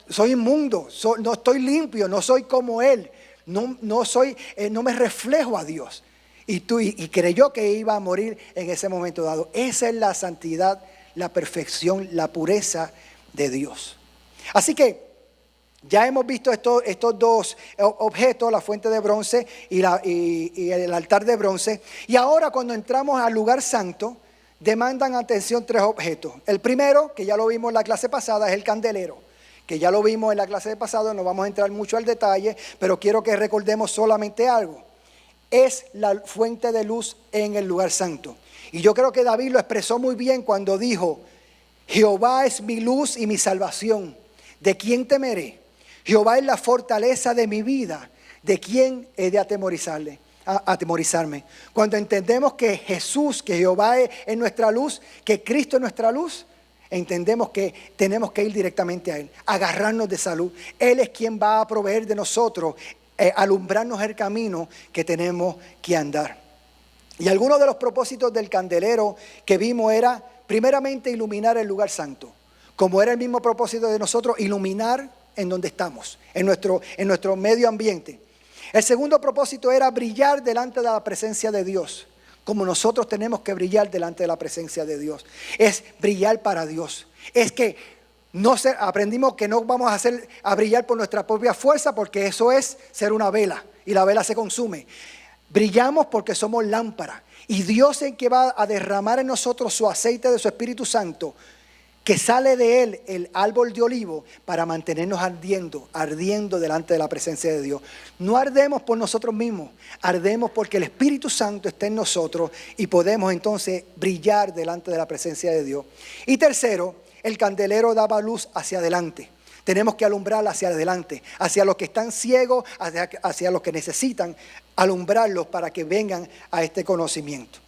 soy inmundo, no estoy limpio, no soy como Él, no me reflejo a Dios. Y creyó que iba a morir en ese momento dado. Esa es la santidad, la perfección, la pureza de Dios. Así que ya hemos visto estos dos objetos, la fuente de bronce y el altar de bronce. Y ahora, cuando entramos al lugar santo, demandan atención 3 objetos. El primero, que ya lo vimos en la clase pasada, es el candelero, que ya lo vimos en la clase pasada. No vamos a entrar mucho al detalle, pero quiero que recordemos solamente algo. Es la fuente de luz en el lugar santo. Y yo creo que David lo expresó muy bien cuando dijo: Jehová es mi luz y mi salvación, ¿de quién temeré? Jehová es la fortaleza de mi vida, ¿de quién he de atemorizarme? Cuando entendemos que Jesús, que Jehová es nuestra luz, que Cristo es nuestra luz, entendemos que tenemos que ir directamente a Él, agarrarnos de salud. Él es quien va a proveer de nosotros, alumbrarnos el camino que tenemos que andar. Y algunos de los propósitos del candelero que vimos era, primeramente, iluminar el lugar santo, como era el mismo propósito de nosotros, iluminar en donde estamos, en nuestro medio ambiente. El segundo propósito era brillar delante de la presencia de Dios, como nosotros tenemos que brillar delante de la presencia de Dios. Es brillar para Dios. Es que aprendimos que no vamos a brillar por nuestra propia fuerza, porque eso es ser una vela y la vela se consume. Brillamos porque somos lámpara, y Dios es el que va a derramar en nosotros su aceite de su Espíritu Santo, que sale de Él, el árbol de olivo, para mantenernos ardiendo delante de la presencia de Dios. No ardemos por nosotros mismos, ardemos porque el Espíritu Santo está en nosotros y podemos entonces brillar delante de la presencia de Dios. Y tercero, el candelero daba luz hacia adelante. Tenemos que alumbrar hacia adelante, hacia los que están ciegos, hacia los que necesitan alumbrarlos para que vengan a este conocimiento.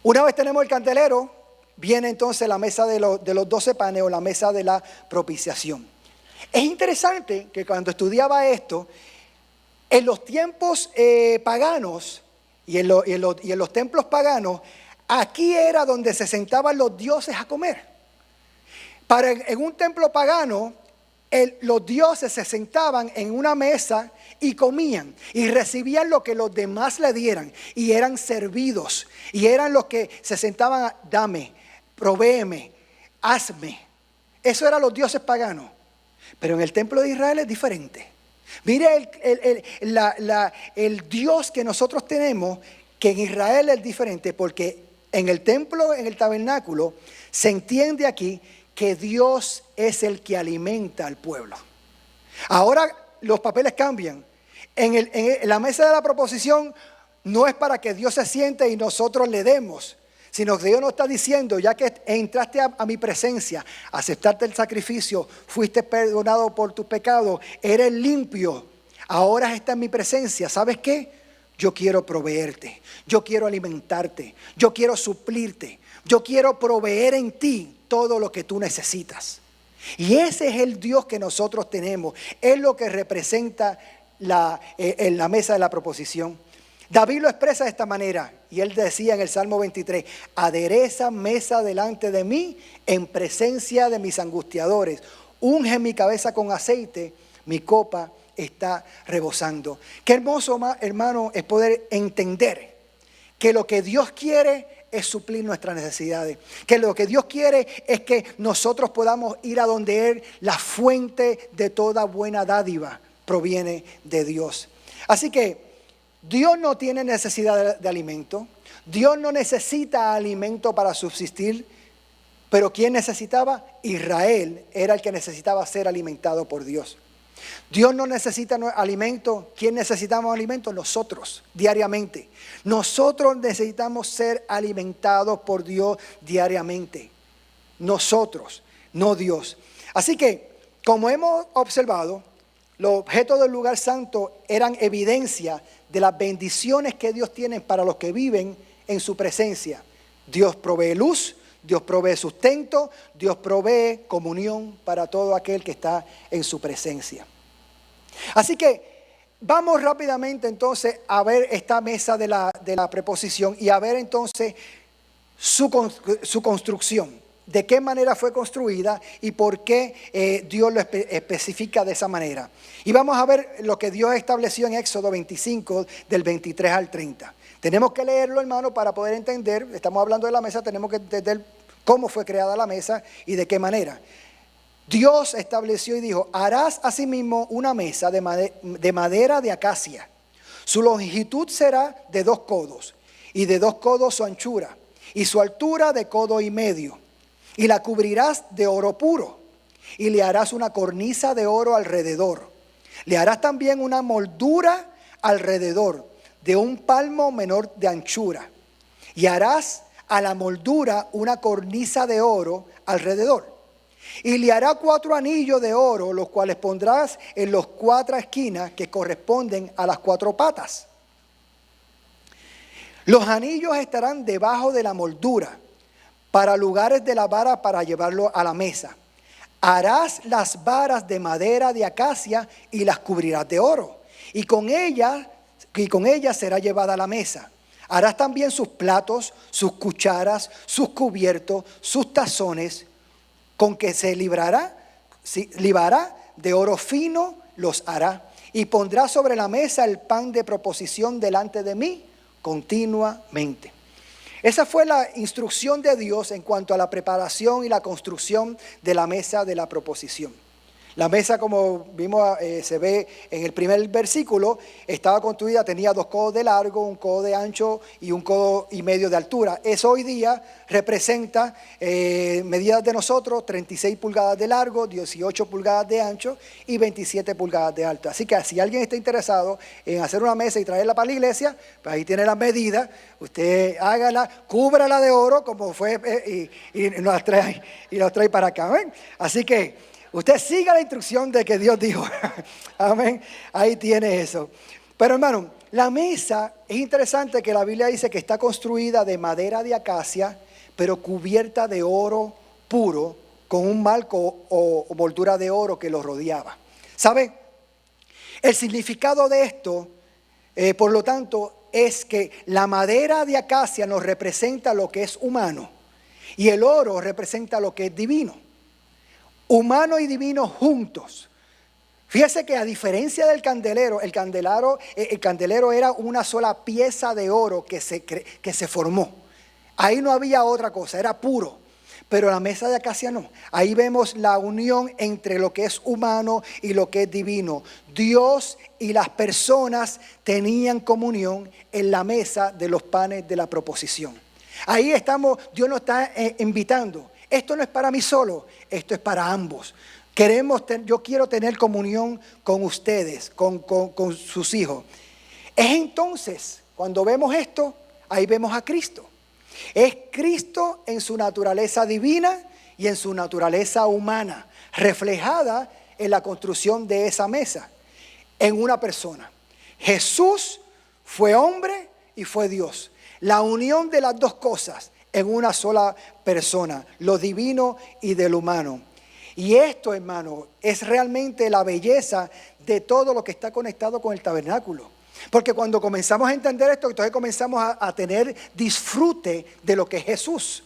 Una vez tenemos el candelero, viene entonces la mesa de los 12 panes, o la mesa de la propiciación. Es interesante que cuando estudiaba esto, en los tiempos paganos y en los templos paganos, aquí era donde se sentaban los dioses a comer. En un templo pagano, los dioses se sentaban en una mesa y comían y recibían lo que los demás le dieran, y eran servidos, y eran los que se sentaban a: dame, provéeme, hazme. Eso eran los dioses paganos. Pero en el templo de Israel es diferente. Mire el Dios que nosotros tenemos, que en Israel es diferente, porque en el templo, en el tabernáculo, se entiende aquí que Dios es el que alimenta al pueblo. Ahora los papeles cambian. En la mesa de la proposición no es para que Dios se siente y nosotros le demos, sino que Dios nos está diciendo: ya que entraste a mi presencia, aceptaste el sacrificio, fuiste perdonado por tus pecados, eres limpio, ahora estás en mi presencia. ¿Sabes qué? Yo quiero proveerte, yo quiero alimentarte, yo quiero suplirte, yo quiero proveer en ti todo lo que tú necesitas. Y ese es el Dios que nosotros tenemos. Es lo que representa en la mesa de la proposición. David lo expresa de esta manera, y él decía en el Salmo 23: adereza mesa delante de mí en presencia de mis angustiadores, unge mi cabeza con aceite, mi copa está rebosando. Qué hermoso, hermano, es poder entender que lo que Dios quiere es suplir nuestras necesidades, que lo que Dios quiere es que nosotros podamos ir a donde Él, la fuente de toda buena dádiva, proviene de Dios. Así que Dios no tiene necesidad de alimento. Dios no necesita alimento para subsistir. Pero ¿quién necesitaba? Israel era el que necesitaba ser alimentado por Dios. Dios no necesita alimento. ¿Quién necesitamos alimento? Nosotros, diariamente. Nosotros necesitamos ser alimentados por Dios diariamente. Nosotros, no Dios. Así que, como hemos observado, los objetos del lugar santo eran evidencia de las bendiciones que Dios tiene para los que viven en su presencia. Dios provee luz, Dios provee sustento, Dios provee comunión para todo aquel que está en su presencia. Así que vamos rápidamente entonces a ver esta mesa de la preposición y a ver entonces su construcción. De qué manera fue construida y por qué Dios lo especifica de esa manera. Y vamos a ver lo que Dios estableció en Éxodo 25, del 23 al 30. Tenemos que leerlo, hermano, para poder entender. Estamos hablando de la mesa, tenemos que entender cómo fue creada la mesa y de qué manera. Dios estableció y dijo: harás asimismo una mesa de madera de acacia. Su longitud será de 2 codos, y de 2 codos su anchura, y su altura de 1,5 codos. Y la cubrirás de oro puro, y le harás una cornisa de oro alrededor. Le harás también una moldura alrededor de 1 palmo menor de anchura, y harás a la moldura una cornisa de oro alrededor. Y le hará 4 anillos de oro, los cuales pondrás en las 4 esquinas que corresponden a las 4 patas. Los anillos estarán debajo de la moldura, para lugares de la vara para llevarlo a la mesa. Harás las varas de madera de acacia y las cubrirás de oro, y con ellas será llevada a la mesa. Harás también sus platos, sus cucharas, sus cubiertos, sus tazones, con que se libará de oro fino los hará, y pondrá sobre la mesa el pan de proposición delante de mí continuamente. Esa fue la instrucción de Dios en cuanto a la preparación y la construcción de la mesa de la proposición. La mesa, como vimos, se ve en el primer versículo, estaba construida, tenía 2 codos de largo, 1 codo de ancho y 1,5 codos de altura. Eso hoy día representa medidas de nosotros: 36 pulgadas de largo, 18 pulgadas de ancho y 27 pulgadas de alto. Así que si alguien está interesado en hacer una mesa y traerla para la iglesia, pues ahí tiene las medidas. Usted hágala, cúbrala de oro como fue y nos trae para acá. ¿Ven? Así que usted siga la instrucción de que Dios dijo. Amén. Ahí tiene eso. Pero hermano, la mesa, es interesante que la Biblia dice que está construida de madera de acacia, pero cubierta de oro puro, con un marco o moldura de oro que lo rodeaba. ¿Sabe? El significado de esto, por lo tanto, es que la madera de acacia nos representa lo que es humano y el oro representa lo que es divino. Humano y divino juntos. Fíjese que a diferencia del candelero, el candelero era una sola pieza de oro que se formó. Ahí no había otra cosa, era puro. Pero la mesa de acacia no. Ahí vemos la unión entre lo que es humano y lo que es divino. Dios y las personas tenían comunión en la mesa de los panes de la proposición. Ahí estamos, Dios nos está invitando. Esto no es para mí solo, esto es para ambos. Yo quiero tener comunión con ustedes, con sus hijos. Es entonces, cuando vemos esto, ahí vemos a Cristo. Es Cristo en su naturaleza divina y en su naturaleza humana, reflejada en la construcción de esa mesa, en una persona. Jesús fue hombre y fue Dios. La unión de las dos cosas en una sola persona, lo divino y del humano. Y esto, hermano, es realmente la belleza de todo lo que está conectado con el tabernáculo. Porque cuando comenzamos a entender esto, entonces comenzamos a tener disfrute de lo que es Jesús.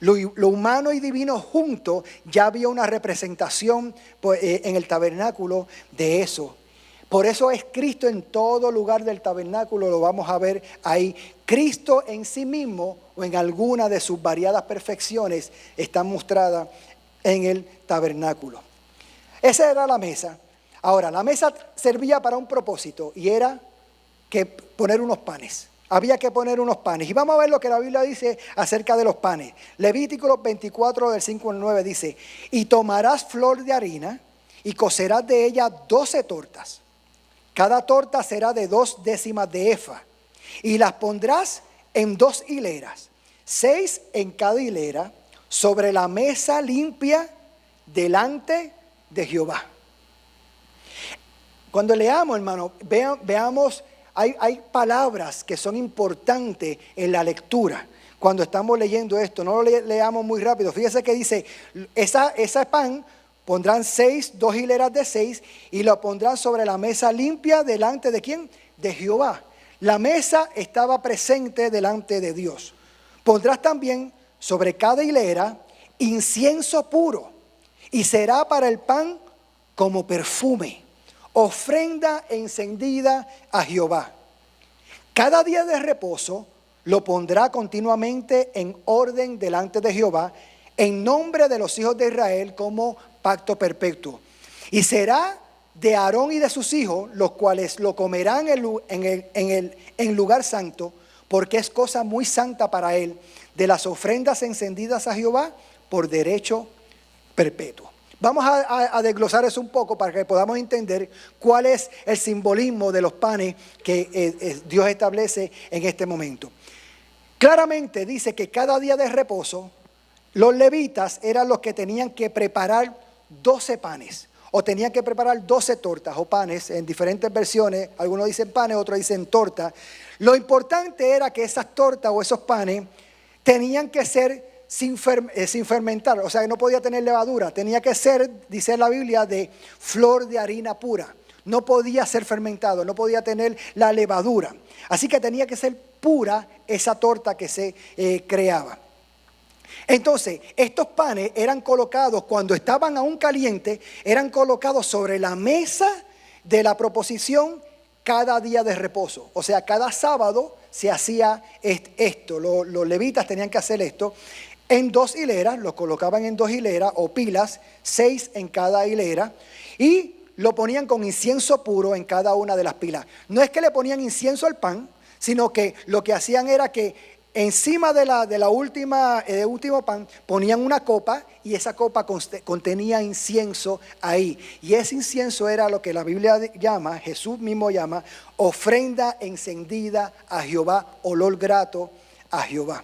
Lo humano y divino juntos, ya había una representación en el tabernáculo de eso. Por eso es Cristo en todo lugar del tabernáculo, lo vamos a ver ahí. Cristo en sí mismo o en alguna de sus variadas perfecciones está mostrada en el tabernáculo. Esa era la mesa. Ahora, la mesa servía para un propósito y era que poner unos panes. Había que poner unos panes. Y vamos a ver lo que la Biblia dice acerca de los panes. Levítico 24, del 5 al 9 dice: y tomarás flor de harina y cocerás de ella 12 tortas. Cada torta será de 2 décimas de efa. Y las pondrás en 2 hileras, 6 en cada hilera, sobre la mesa limpia delante de Jehová. Cuando leamos, hermano, veamos, hay palabras que son importantes en la lectura. Cuando estamos leyendo esto, no lo leamos muy rápido. Fíjese que dice, ese pan pondrán 2 hileras de 6 y lo pondrán sobre la mesa limpia delante de ¿quién? De Jehová. La mesa estaba presente delante de Dios. Pondrás también sobre cada hilera incienso puro y será para el pan como perfume, ofrenda encendida a Jehová. Cada día de reposo lo pondrá continuamente en orden delante de Jehová, en nombre de los hijos de Israel, como pacto perpetuo. Y será de Aarón y de sus hijos, los cuales lo comerán en lugar santo, porque es cosa muy santa para él, de las ofrendas encendidas a Jehová por derecho perpetuo. Vamos a desglosar eso un poco para que podamos entender cuál es el simbolismo de los panes que Dios establece en este momento. Claramente dice que cada día de reposo los levitas eran los que tenían que preparar 12 panes, o tenían que preparar 12 tortas o panes en diferentes versiones. Algunos dicen panes, otros dicen torta. Lo importante era que esas tortas o esos panes tenían que ser sin fermentar, o sea, que no podía tener levadura. Tenía que ser, dice la Biblia, de flor de harina pura. No podía ser fermentado, no podía tener la levadura. Así que tenía que ser pura esa torta que se creaba. Entonces, estos panes eran colocados, cuando estaban aún calientes, eran colocados sobre la mesa de la proposición cada día de reposo. O sea, cada sábado se hacía esto. Los levitas tenían que hacer esto en 2 hileras, los colocaban en 2 hileras o pilas, 6 en cada hilera, y lo ponían con incienso puro en cada una de las pilas. No es que le ponían incienso al pan, sino que lo que hacían era que encima de último pan ponían una copa, y esa copa contenía incienso ahí. Y ese incienso era lo que la Biblia llama, Jesús mismo llama, ofrenda encendida a Jehová, olor grato a Jehová.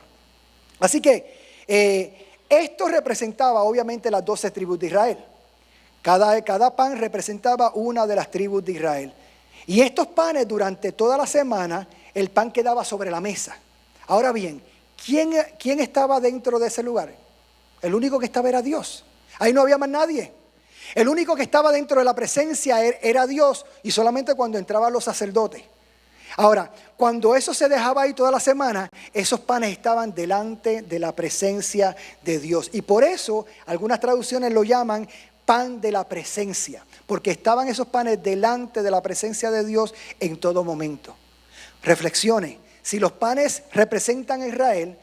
Así que esto representaba obviamente las 12 tribus de Israel. Cada pan representaba una de las tribus de Israel. Y estos panes, durante toda la semana, el pan quedaba sobre la mesa. Ahora bien, ¿quién estaba dentro de ese lugar? El único que estaba era Dios. Ahí no había más nadie. El único que estaba dentro de la presencia era Dios, y solamente cuando entraban los sacerdotes. Ahora, cuando eso se dejaba ahí toda la semana, esos panes estaban delante de la presencia de Dios. Y por eso algunas traducciones lo llaman pan de la presencia, porque estaban esos panes delante de la presencia de Dios en todo momento. Reflexione, si los panes representan a Israel,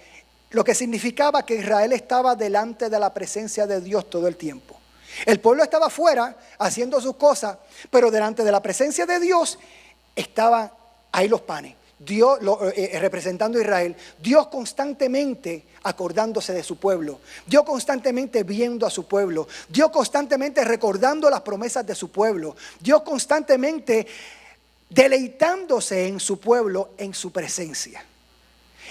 lo que significaba que Israel estaba delante de la presencia de Dios todo el tiempo. El pueblo estaba afuera haciendo sus cosas, pero delante de la presencia de Dios estaban ahí los panes. Dios representando a Israel, Dios constantemente acordándose de su pueblo, Dios constantemente viendo a su pueblo, Dios constantemente recordando las promesas de su pueblo, Dios constantemente deleitándose en su pueblo, en su presencia.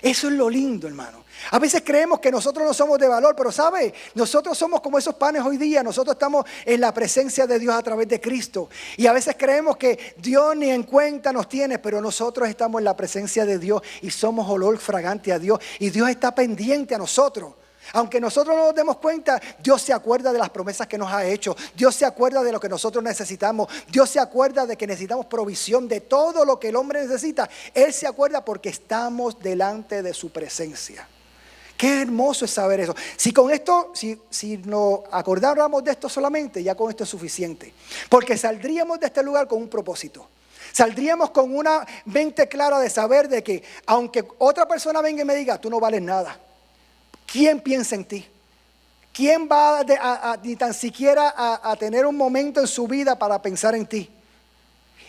Eso es lo lindo, hermano. A veces creemos que nosotros no somos de valor, pero ¿sabe? Nosotros somos como esos panes hoy día. Nosotros estamos en la presencia de Dios a través de Cristo. Y a veces creemos que Dios ni en cuenta nos tiene, pero nosotros estamos en la presencia de Dios y somos olor fragante a Dios. Y Dios está pendiente a nosotros. Aunque nosotros no nos demos cuenta, Dios se acuerda de las promesas que nos ha hecho. Dios se acuerda de lo que nosotros necesitamos. Dios se acuerda de que necesitamos provisión de todo lo que el hombre necesita. Él se acuerda porque estamos delante de su presencia. Qué hermoso es saber eso. Si con esto, si nos acordáramos de esto solamente, ya con esto es suficiente. Porque saldríamos de este lugar con un propósito. Saldríamos con una mente clara de saber de que aunque otra persona venga y me diga, tú no vales nada. ¿Quién piensa en ti? ¿Quién va ni tan siquiera a tener un momento en su vida para pensar en ti?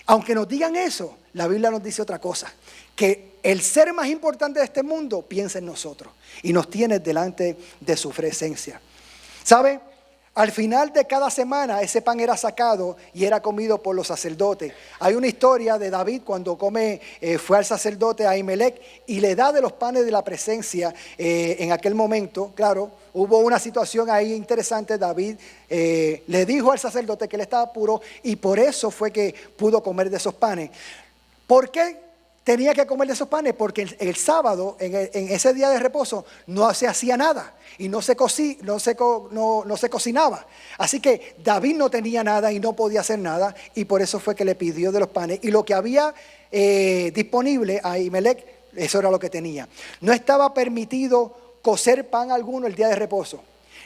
Aunque nos digan eso, la Biblia nos dice otra cosa, que el ser más importante de este mundo piensa en nosotros y nos tiene delante de su presencia. ¿Sabe? Al final de cada semana ese pan era sacado y era comido por los sacerdotes. Hay una historia de David cuando fue al sacerdote Ahimelech y le da de los panes de la presencia en aquel momento. Claro, hubo una situación ahí interesante. David le dijo al sacerdote que él estaba puro y por eso fue que pudo comer de esos panes. ¿Por qué tenía que comer de esos panes? Porque el sábado, en ese día de reposo, no se hacía nada y no se cocinaba. Así que David no tenía nada y no podía hacer nada y por eso fue que le pidió de los panes. Y lo que había disponible a Ahimelech, eso era lo que tenía. No estaba permitido cocer pan alguno el día de reposo.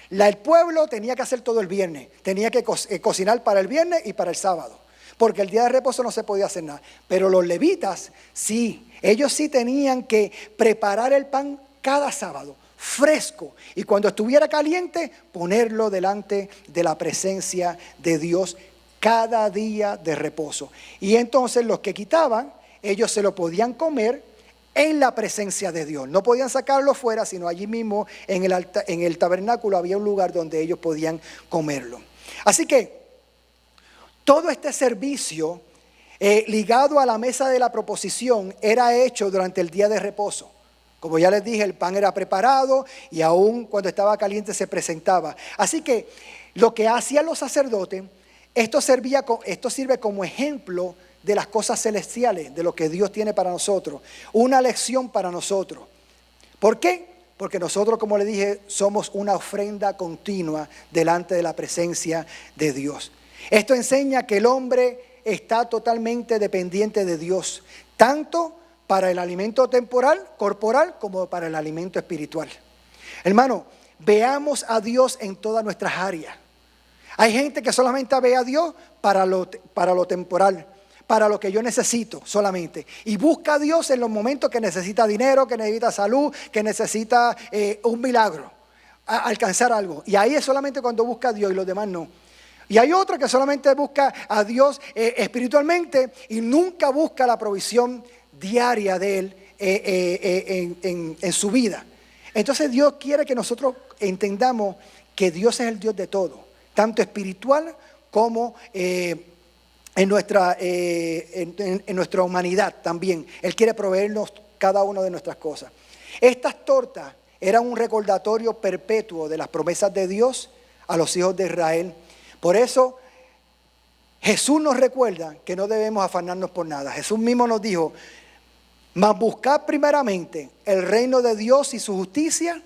El pueblo tenía que hacer todo el viernes, tenía que cocinar para el viernes y para el sábado. Porque el día de reposo no se podía hacer nada. Pero los levitas, sí, ellos sí tenían que preparar el pan cada sábado, fresco. Y cuando estuviera caliente, ponerlo delante de la presencia de Dios cada día de reposo. Y entonces los que quitaban, ellos se lo podían comer en la presencia de Dios. No podían sacarlo fuera, sino allí mismo en el tabernáculo había un lugar donde ellos podían comerlo. Así que todo este servicio ligado a la mesa de la proposición era hecho durante el día de reposo. Como ya les dije, el pan era preparado y aún cuando estaba caliente se presentaba. Así que lo que hacían los sacerdotes, esto sirve como ejemplo de las cosas celestiales, de lo que Dios tiene para nosotros. Una lección para nosotros. ¿Por qué? Porque nosotros, como le dije, somos una ofrenda continua delante de la presencia de Dios. Esto enseña que el hombre está totalmente dependiente de Dios, tanto para el alimento temporal, corporal, como para el alimento espiritual. Hermano, veamos a Dios en todas nuestras áreas. Hay gente que solamente ve a Dios para lo temporal, para lo que yo necesito solamente. Y busca a Dios en los momentos que necesita dinero, que necesita salud, que necesita un milagro, alcanzar algo. Y ahí es solamente cuando busca a Dios y los demás no. Y hay otro que solamente busca a Dios espiritualmente y nunca busca la provisión diaria de Él en su vida. Entonces Dios quiere que nosotros entendamos que Dios es el Dios de todo, tanto espiritual como en nuestra humanidad también. Él quiere proveernos cada una de nuestras cosas. Estas tortas eran un recordatorio perpetuo de las promesas de Dios a los hijos de Israel. Por eso Jesús nos recuerda que no debemos afanarnos por nada. Jesús mismo nos dijo: mas buscad primeramente el reino de Dios y su justicia,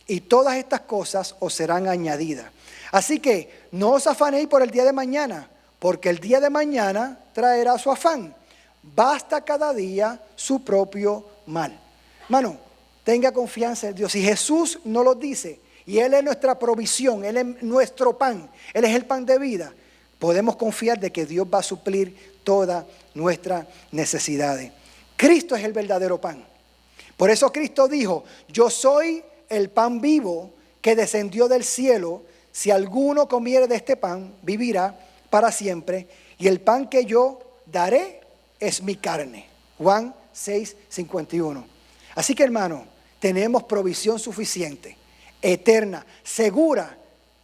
y todas estas cosas os serán añadidas. Así que no os afanéis por el día de mañana, porque el día de mañana traerá su afán. Basta cada día su propio mal. Hermano, tenga confianza en Dios. Si Jesús nos lo dice, y Él es nuestra provisión, Él es nuestro pan, Él es el pan de vida, podemos confiar de que Dios va a suplir todas nuestras necesidades. Cristo es el verdadero pan. Por eso Cristo dijo: yo soy el pan vivo que descendió del cielo. Si alguno comiere de este pan, vivirá para siempre. Y el pan que yo daré es mi carne. Juan 6:51. Así que, hermano, tenemos provisión suficiente, eterna, segura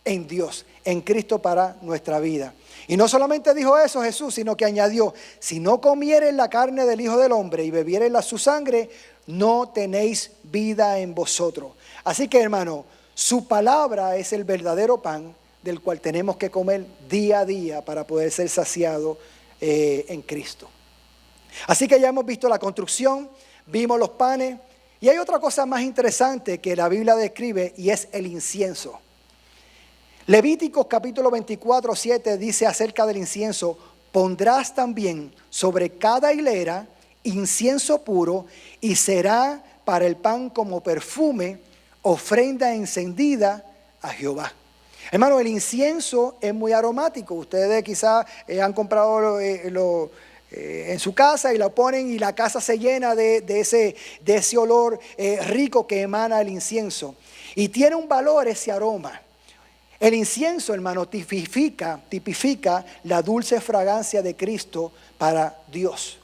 en Dios, en Cristo para nuestra vida. Y no solamente dijo eso Jesús, sino que añadió: si no comieren la carne del Hijo del Hombre y bebieren su sangre, no tenéis vida en vosotros. Así que, hermano, su palabra es el verdadero pan del cual tenemos que comer día a día para poder ser saciados en Cristo. Así que ya hemos visto la construcción, vimos los panes, y hay otra cosa más interesante que la Biblia describe, y es el incienso. Levíticos capítulo 24:7 dice acerca del incienso: pondrás también sobre cada hilera incienso puro, y será para el pan como perfume, ofrenda encendida a Jehová. Hermano, el incienso es muy aromático. Ustedes quizás han comprado en su casa y lo ponen y la casa se llena de ese olor rico que emana el incienso. Y tiene un valor ese aroma. El incienso, hermano, tipifica la dulce fragancia de Cristo para Dios.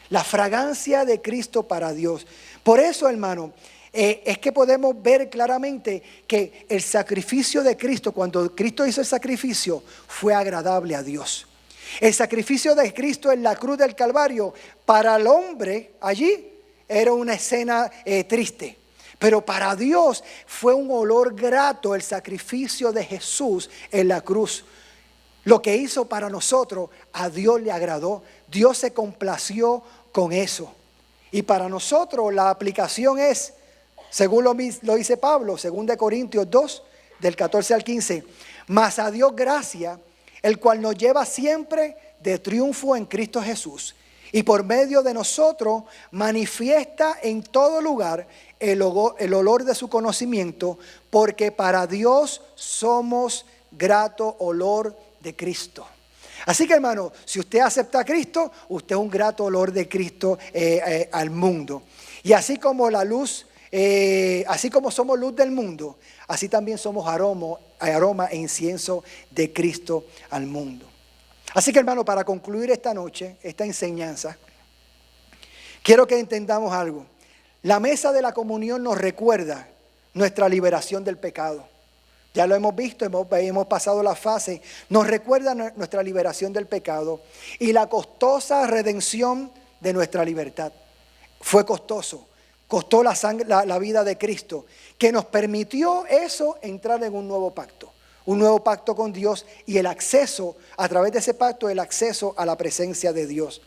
La fragancia de Cristo para Dios. Por eso, hermano, es que podemos ver claramente que el sacrificio de Cristo, cuando Cristo hizo el sacrificio, fue agradable a Dios. El sacrificio de Cristo en la cruz del Calvario, para el hombre allí, era una escena triste. Pero para Dios fue un olor grato el sacrificio de Jesús en la cruz. Lo que hizo para nosotros, a Dios le agradó. Dios se complació con eso. Y para nosotros la aplicación es, según lo dice Pablo, 2 Corintios 2, del 14 al 15. Mas a Dios gracia, el cual nos lleva siempre de triunfo en Cristo Jesús. Y por medio de nosotros manifiesta en todo lugar el olor de su conocimiento, porque para Dios somos grato olor de Cristo. Así que, hermano, si usted acepta a Cristo, usted es un grato olor de Cristo al mundo. Y así como la luz, así como somos luz del mundo, así también somos aroma e incienso de Cristo al mundo. Así que, hermano, para concluir esta noche, esta enseñanza, quiero que entendamos algo. La mesa de la comunión nos recuerda nuestra liberación del pecado. Ya lo hemos visto, hemos pasado la fase. Nos recuerda nuestra liberación del pecado y la costosa redención de nuestra libertad. Fue costoso. Costó la vida de Cristo, que nos permitió eso entrar en un nuevo pacto. Un nuevo pacto con Dios y el acceso, a través de ese pacto, el acceso a la presencia de Dios.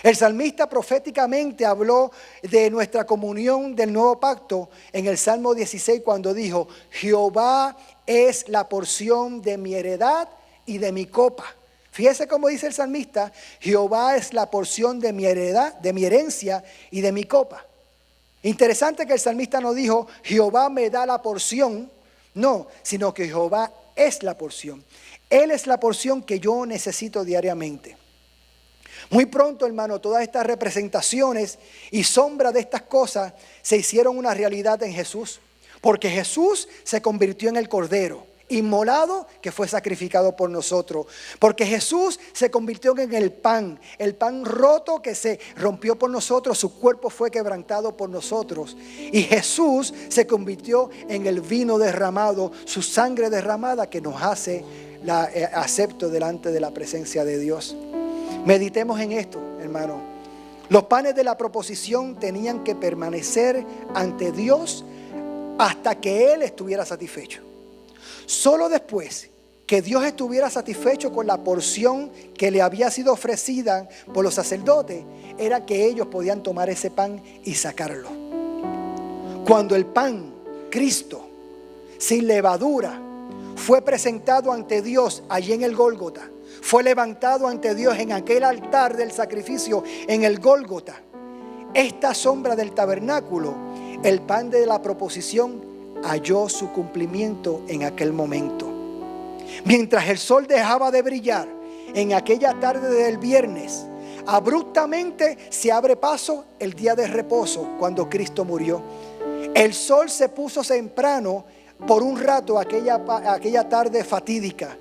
El salmista proféticamente habló de nuestra comunión del nuevo pacto en el Salmo 16 cuando dijo: Jehová es la porción de mi heredad y de mi copa. Fíjese cómo dice el salmista: Jehová es la porción de mi heredad, de mi herencia y de mi copa. Interesante que el salmista no dijo: Jehová me da la porción, no, sino que Jehová es la porción. Él es la porción que yo necesito diariamente. Muy pronto, hermano, todas estas representaciones y sombras de estas cosas se hicieron una realidad en Jesús. Porque Jesús se convirtió en el Cordero inmolado que fue sacrificado por nosotros. Porque Jesús se convirtió en el pan roto que se rompió por nosotros, su cuerpo fue quebrantado por nosotros. Y Jesús se convirtió en el vino derramado, su sangre derramada que nos hace acepto delante de la presencia de Dios. Meditemos en esto, hermano. Los panes de la proposición tenían que permanecer ante Dios hasta que Él estuviera satisfecho. Solo después que Dios estuviera satisfecho con la porción que le había sido ofrecida por los sacerdotes, era que ellos podían tomar ese pan y sacarlo. Cuando el pan, Cristo, sin levadura, fue presentado ante Dios allí en el Gólgota, fue levantado ante Dios en aquel altar del sacrificio en el Gólgota, esta sombra del tabernáculo, el pan de la proposición, halló su cumplimiento en aquel momento. Mientras el sol dejaba de brillar en aquella tarde del viernes, abruptamente se abre paso el día de reposo cuando Cristo murió. El sol se puso temprano por un rato aquella tarde fatídica,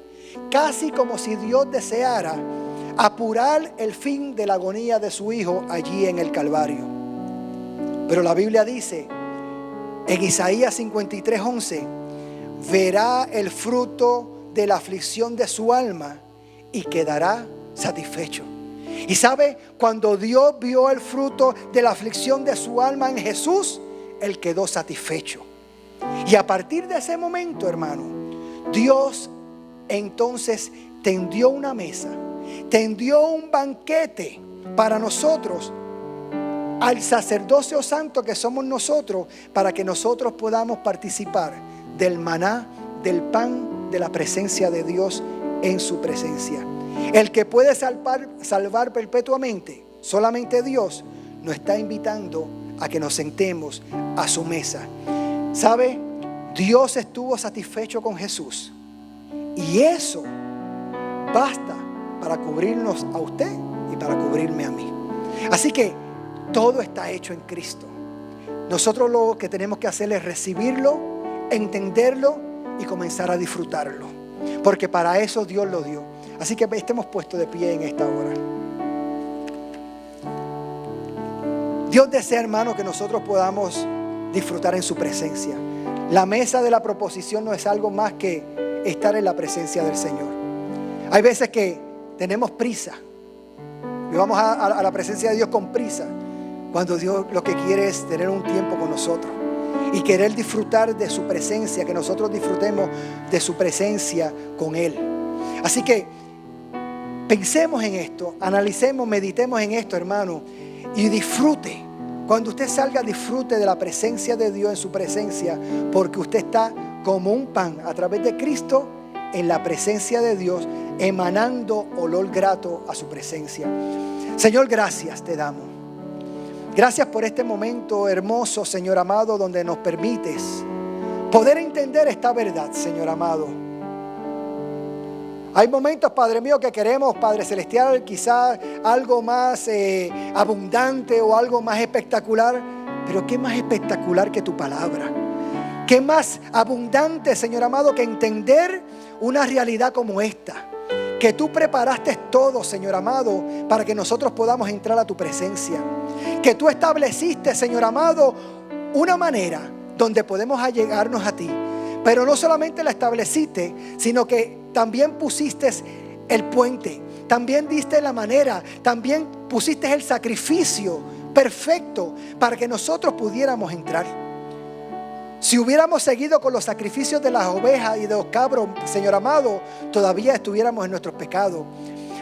casi como si Dios deseara apurar el fin de la agonía de su Hijo allí en el Calvario. Pero la Biblia dice en Isaías 53:11: verá el fruto de la aflicción de su alma y quedará satisfecho. Y sabe, cuando Dios vio el fruto de la aflicción de su alma en Jesús, Él quedó satisfecho. Y a partir de ese momento, hermano, Dios entonces tendió una mesa, tendió un banquete para nosotros, al sacerdocio santo que somos nosotros, para que nosotros podamos participar del maná, del pan, de la presencia de Dios en su presencia. El que puede salvar perpetuamente, solamente Dios, nos está invitando a que nos sentemos a su mesa. ¿Sabe? Dios estuvo satisfecho con Jesús, y eso basta para cubrirnos a usted y para cubrirme a mí. Así que todo está hecho en Cristo. Nosotros lo que tenemos que hacer es recibirlo, entenderlo y comenzar a disfrutarlo. porque para eso Dios lo dio. Así que estemos puestos de pie en esta hora. Dios desea, hermano, que nosotros podamos disfrutar en su presencia. La mesa de la proposición no es algo más que estar en la presencia del Señor. Hay veces que tenemos prisa y vamos a la presencia de Dios con prisa, cuando Dios lo que quiere es tener un tiempo con nosotros y querer disfrutar de su presencia, que nosotros disfrutemos de su presencia con Él. Así que pensemos en esto, analicemos, meditemos en esto, hermano, y disfrute. Cuando usted salga, disfrute de la presencia de Dios, en su presencia, porque usted está como un pan a través de Cristo en la presencia de Dios, emanando olor grato a su presencia. Señor, gracias te damos. Gracias por este momento hermoso, Señor amado, donde nos permites poder entender esta verdad, Señor amado. Hay momentos, Padre mío, que queremos, Padre Celestial, quizás algo más abundante o algo más espectacular. Pero ¿qué más espectacular que tu palabra? ¿Qué más abundante, Señor amado, que entender una realidad como esta? Que tú preparaste todo, Señor amado, para que nosotros podamos entrar a tu presencia. Que tú estableciste, Señor amado, una manera donde podemos allegarnos a ti. Pero no solamente la estableciste, sino que también pusiste el puente. También diste la manera. También pusiste el sacrificio perfecto para que nosotros pudiéramos entrar. Si hubiéramos seguido con los sacrificios de las ovejas y de los cabros, Señor amado, todavía estuviéramos en nuestros pecados.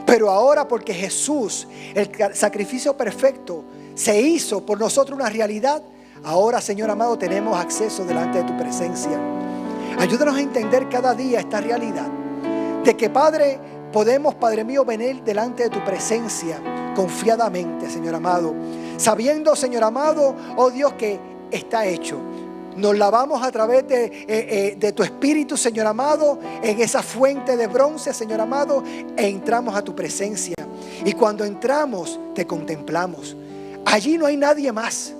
Pero ahora, porque Jesús, el sacrificio perfecto, se hizo por nosotros una realidad, ahora, Señor amado, tenemos acceso delante de tu presencia. Ayúdanos a entender cada día esta realidad de que, Padre, podemos, Padre mío, venir delante de tu presencia confiadamente, Señor amado, sabiendo, Señor amado, oh Dios, que está hecho. Nos lavamos a través de tu Espíritu, Señor amado, en esa fuente de bronce, Señor amado, e entramos a tu presencia. Y cuando entramos, te contemplamos. Allí no hay nadie más.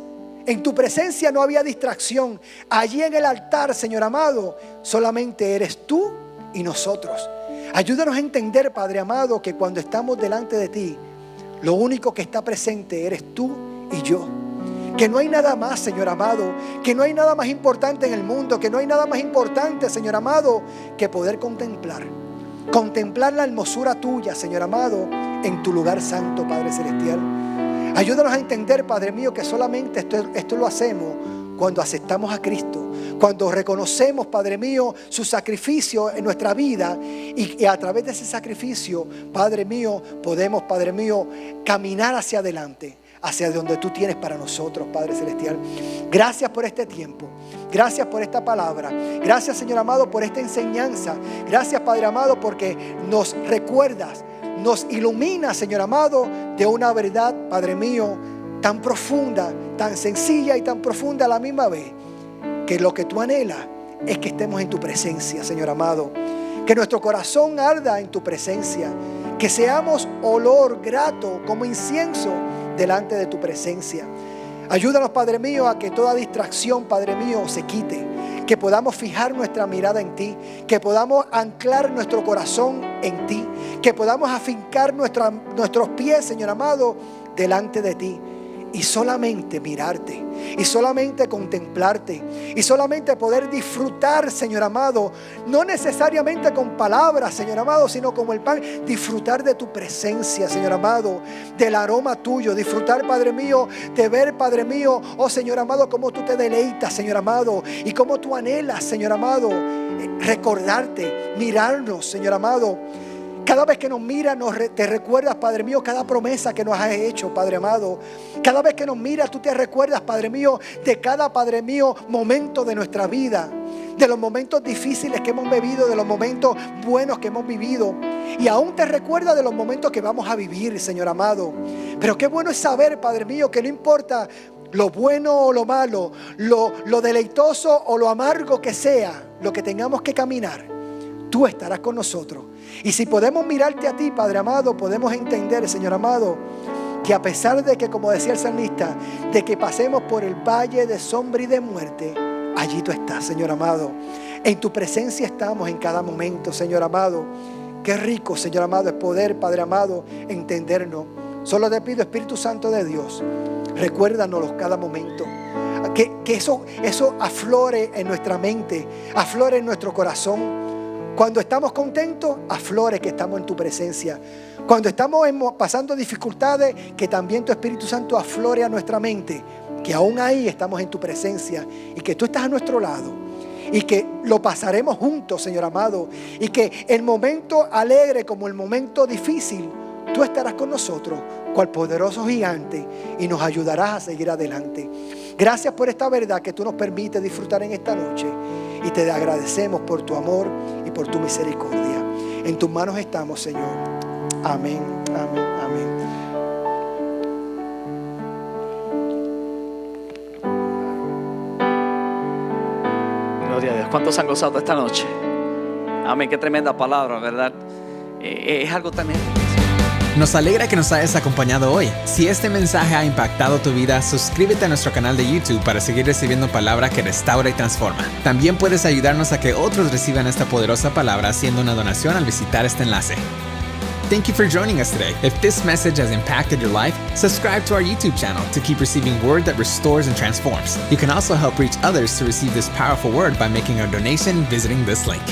En tu presencia no había distracción. Allí en el altar, Señor amado, solamente eres tú y nosotros. Ayúdanos a entender, Padre amado, que cuando estamos delante de ti, lo único que está presente eres tú y yo. Que no hay nada más, Señor amado, que no hay nada más importante en el mundo, que no hay nada más importante, Señor amado, que poder contemplar la hermosura tuya, Señor amado, en tu lugar santo, Padre Celestial. Ayúdanos a entender, Padre mío, que solamente esto lo hacemos cuando aceptamos a Cristo, cuando reconocemos, Padre mío, su sacrificio en nuestra vida, y a través de ese sacrificio, Padre mío, podemos, Padre mío, caminar hacia adelante, hacia donde tú tienes para nosotros, Padre Celestial. Gracias por este tiempo. Gracias por esta palabra. Gracias, Señor amado, por esta enseñanza. Gracias, Padre amado, porque nos recuerdas, nos ilumina, Señor amado, de una verdad, Padre mío, tan profunda, tan sencilla y tan profunda a la misma vez, que lo que tú anhelas es que estemos en tu presencia, Señor amado. Que nuestro corazón arda en tu presencia. Que seamos olor grato como incienso delante de tu presencia. Ayúdanos, Padre mío, a que toda distracción, Padre mío, se quite. Que podamos fijar nuestra mirada en ti. Que podamos anclar nuestro corazón en ti. Que podamos afincar nuestros pies, Señor amado, delante de ti. Y solamente mirarte, y solamente contemplarte, y solamente poder disfrutar, Señor amado, no necesariamente con palabras, Señor amado, sino como el pan, disfrutar de tu presencia, Señor amado, del aroma tuyo, disfrutar, Padre mío, de ver, Padre mío, oh Señor amado, cómo tú te deleitas, Señor amado, y cómo tú anhelas, Señor amado, recordarte, mirarnos, Señor amado. Cada vez que nos miras, te recuerdas, Padre mío, cada promesa que nos has hecho, Padre amado. Cada vez que nos miras, tú te recuerdas, Padre mío, de cada, Padre mío, momento de nuestra vida. De los momentos difíciles que hemos vivido, de los momentos buenos que hemos vivido. Y aún te recuerdas de los momentos que vamos a vivir, Señor amado. Pero qué bueno es saber, Padre mío, que no importa lo bueno o lo malo, lo deleitoso o lo amargo que sea, lo que tengamos que caminar, tú estarás con nosotros. Y si podemos mirarte a ti, Padre amado, podemos entender, Señor amado, que a pesar de que, como decía el salmista, de que pasemos por el valle de sombra y de muerte, allí tú estás, Señor amado. En tu presencia estamos en cada momento, Señor amado. Qué rico, Señor amado, es poder, Padre amado, entendernos. Solo te pido, Espíritu Santo de Dios, recuérdanos cada momento. Que eso aflore en nuestra mente, aflore en nuestro corazón. Cuando estamos contentos, aflore que estamos en tu presencia. Cuando estamos pasando dificultades, que también tu Espíritu Santo aflore a nuestra mente, que aún ahí estamos en tu presencia y que tú estás a nuestro lado y que lo pasaremos juntos, Señor amado, y que el momento alegre como el momento difícil, tú estarás con nosotros, cual poderoso gigante, y nos ayudarás a seguir adelante. Gracias por esta verdad que tú nos permites disfrutar en esta noche, y te agradecemos por tu amor y por tu misericordia. En tus manos estamos, Señor. Amén, amén, amén. Gloria a Dios. ¿Cuántos han gozado esta noche? Amén, qué tremenda palabra, ¿verdad? Es algo tan hermoso. Nos alegra que nos hayas acompañado hoy. Si este mensaje ha impactado tu vida, suscríbete a nuestro canal de YouTube para seguir recibiendo palabra que restaura y transforma. También puedes ayudarnos a que otros reciban esta poderosa palabra haciendo una donación al visitar este enlace. Thank you for joining us today. If this message has impacted your life, subscribe to our YouTube channel to keep receiving word that restores and transforms. You can also help reach others to receive this powerful word by making a donation visiting this link.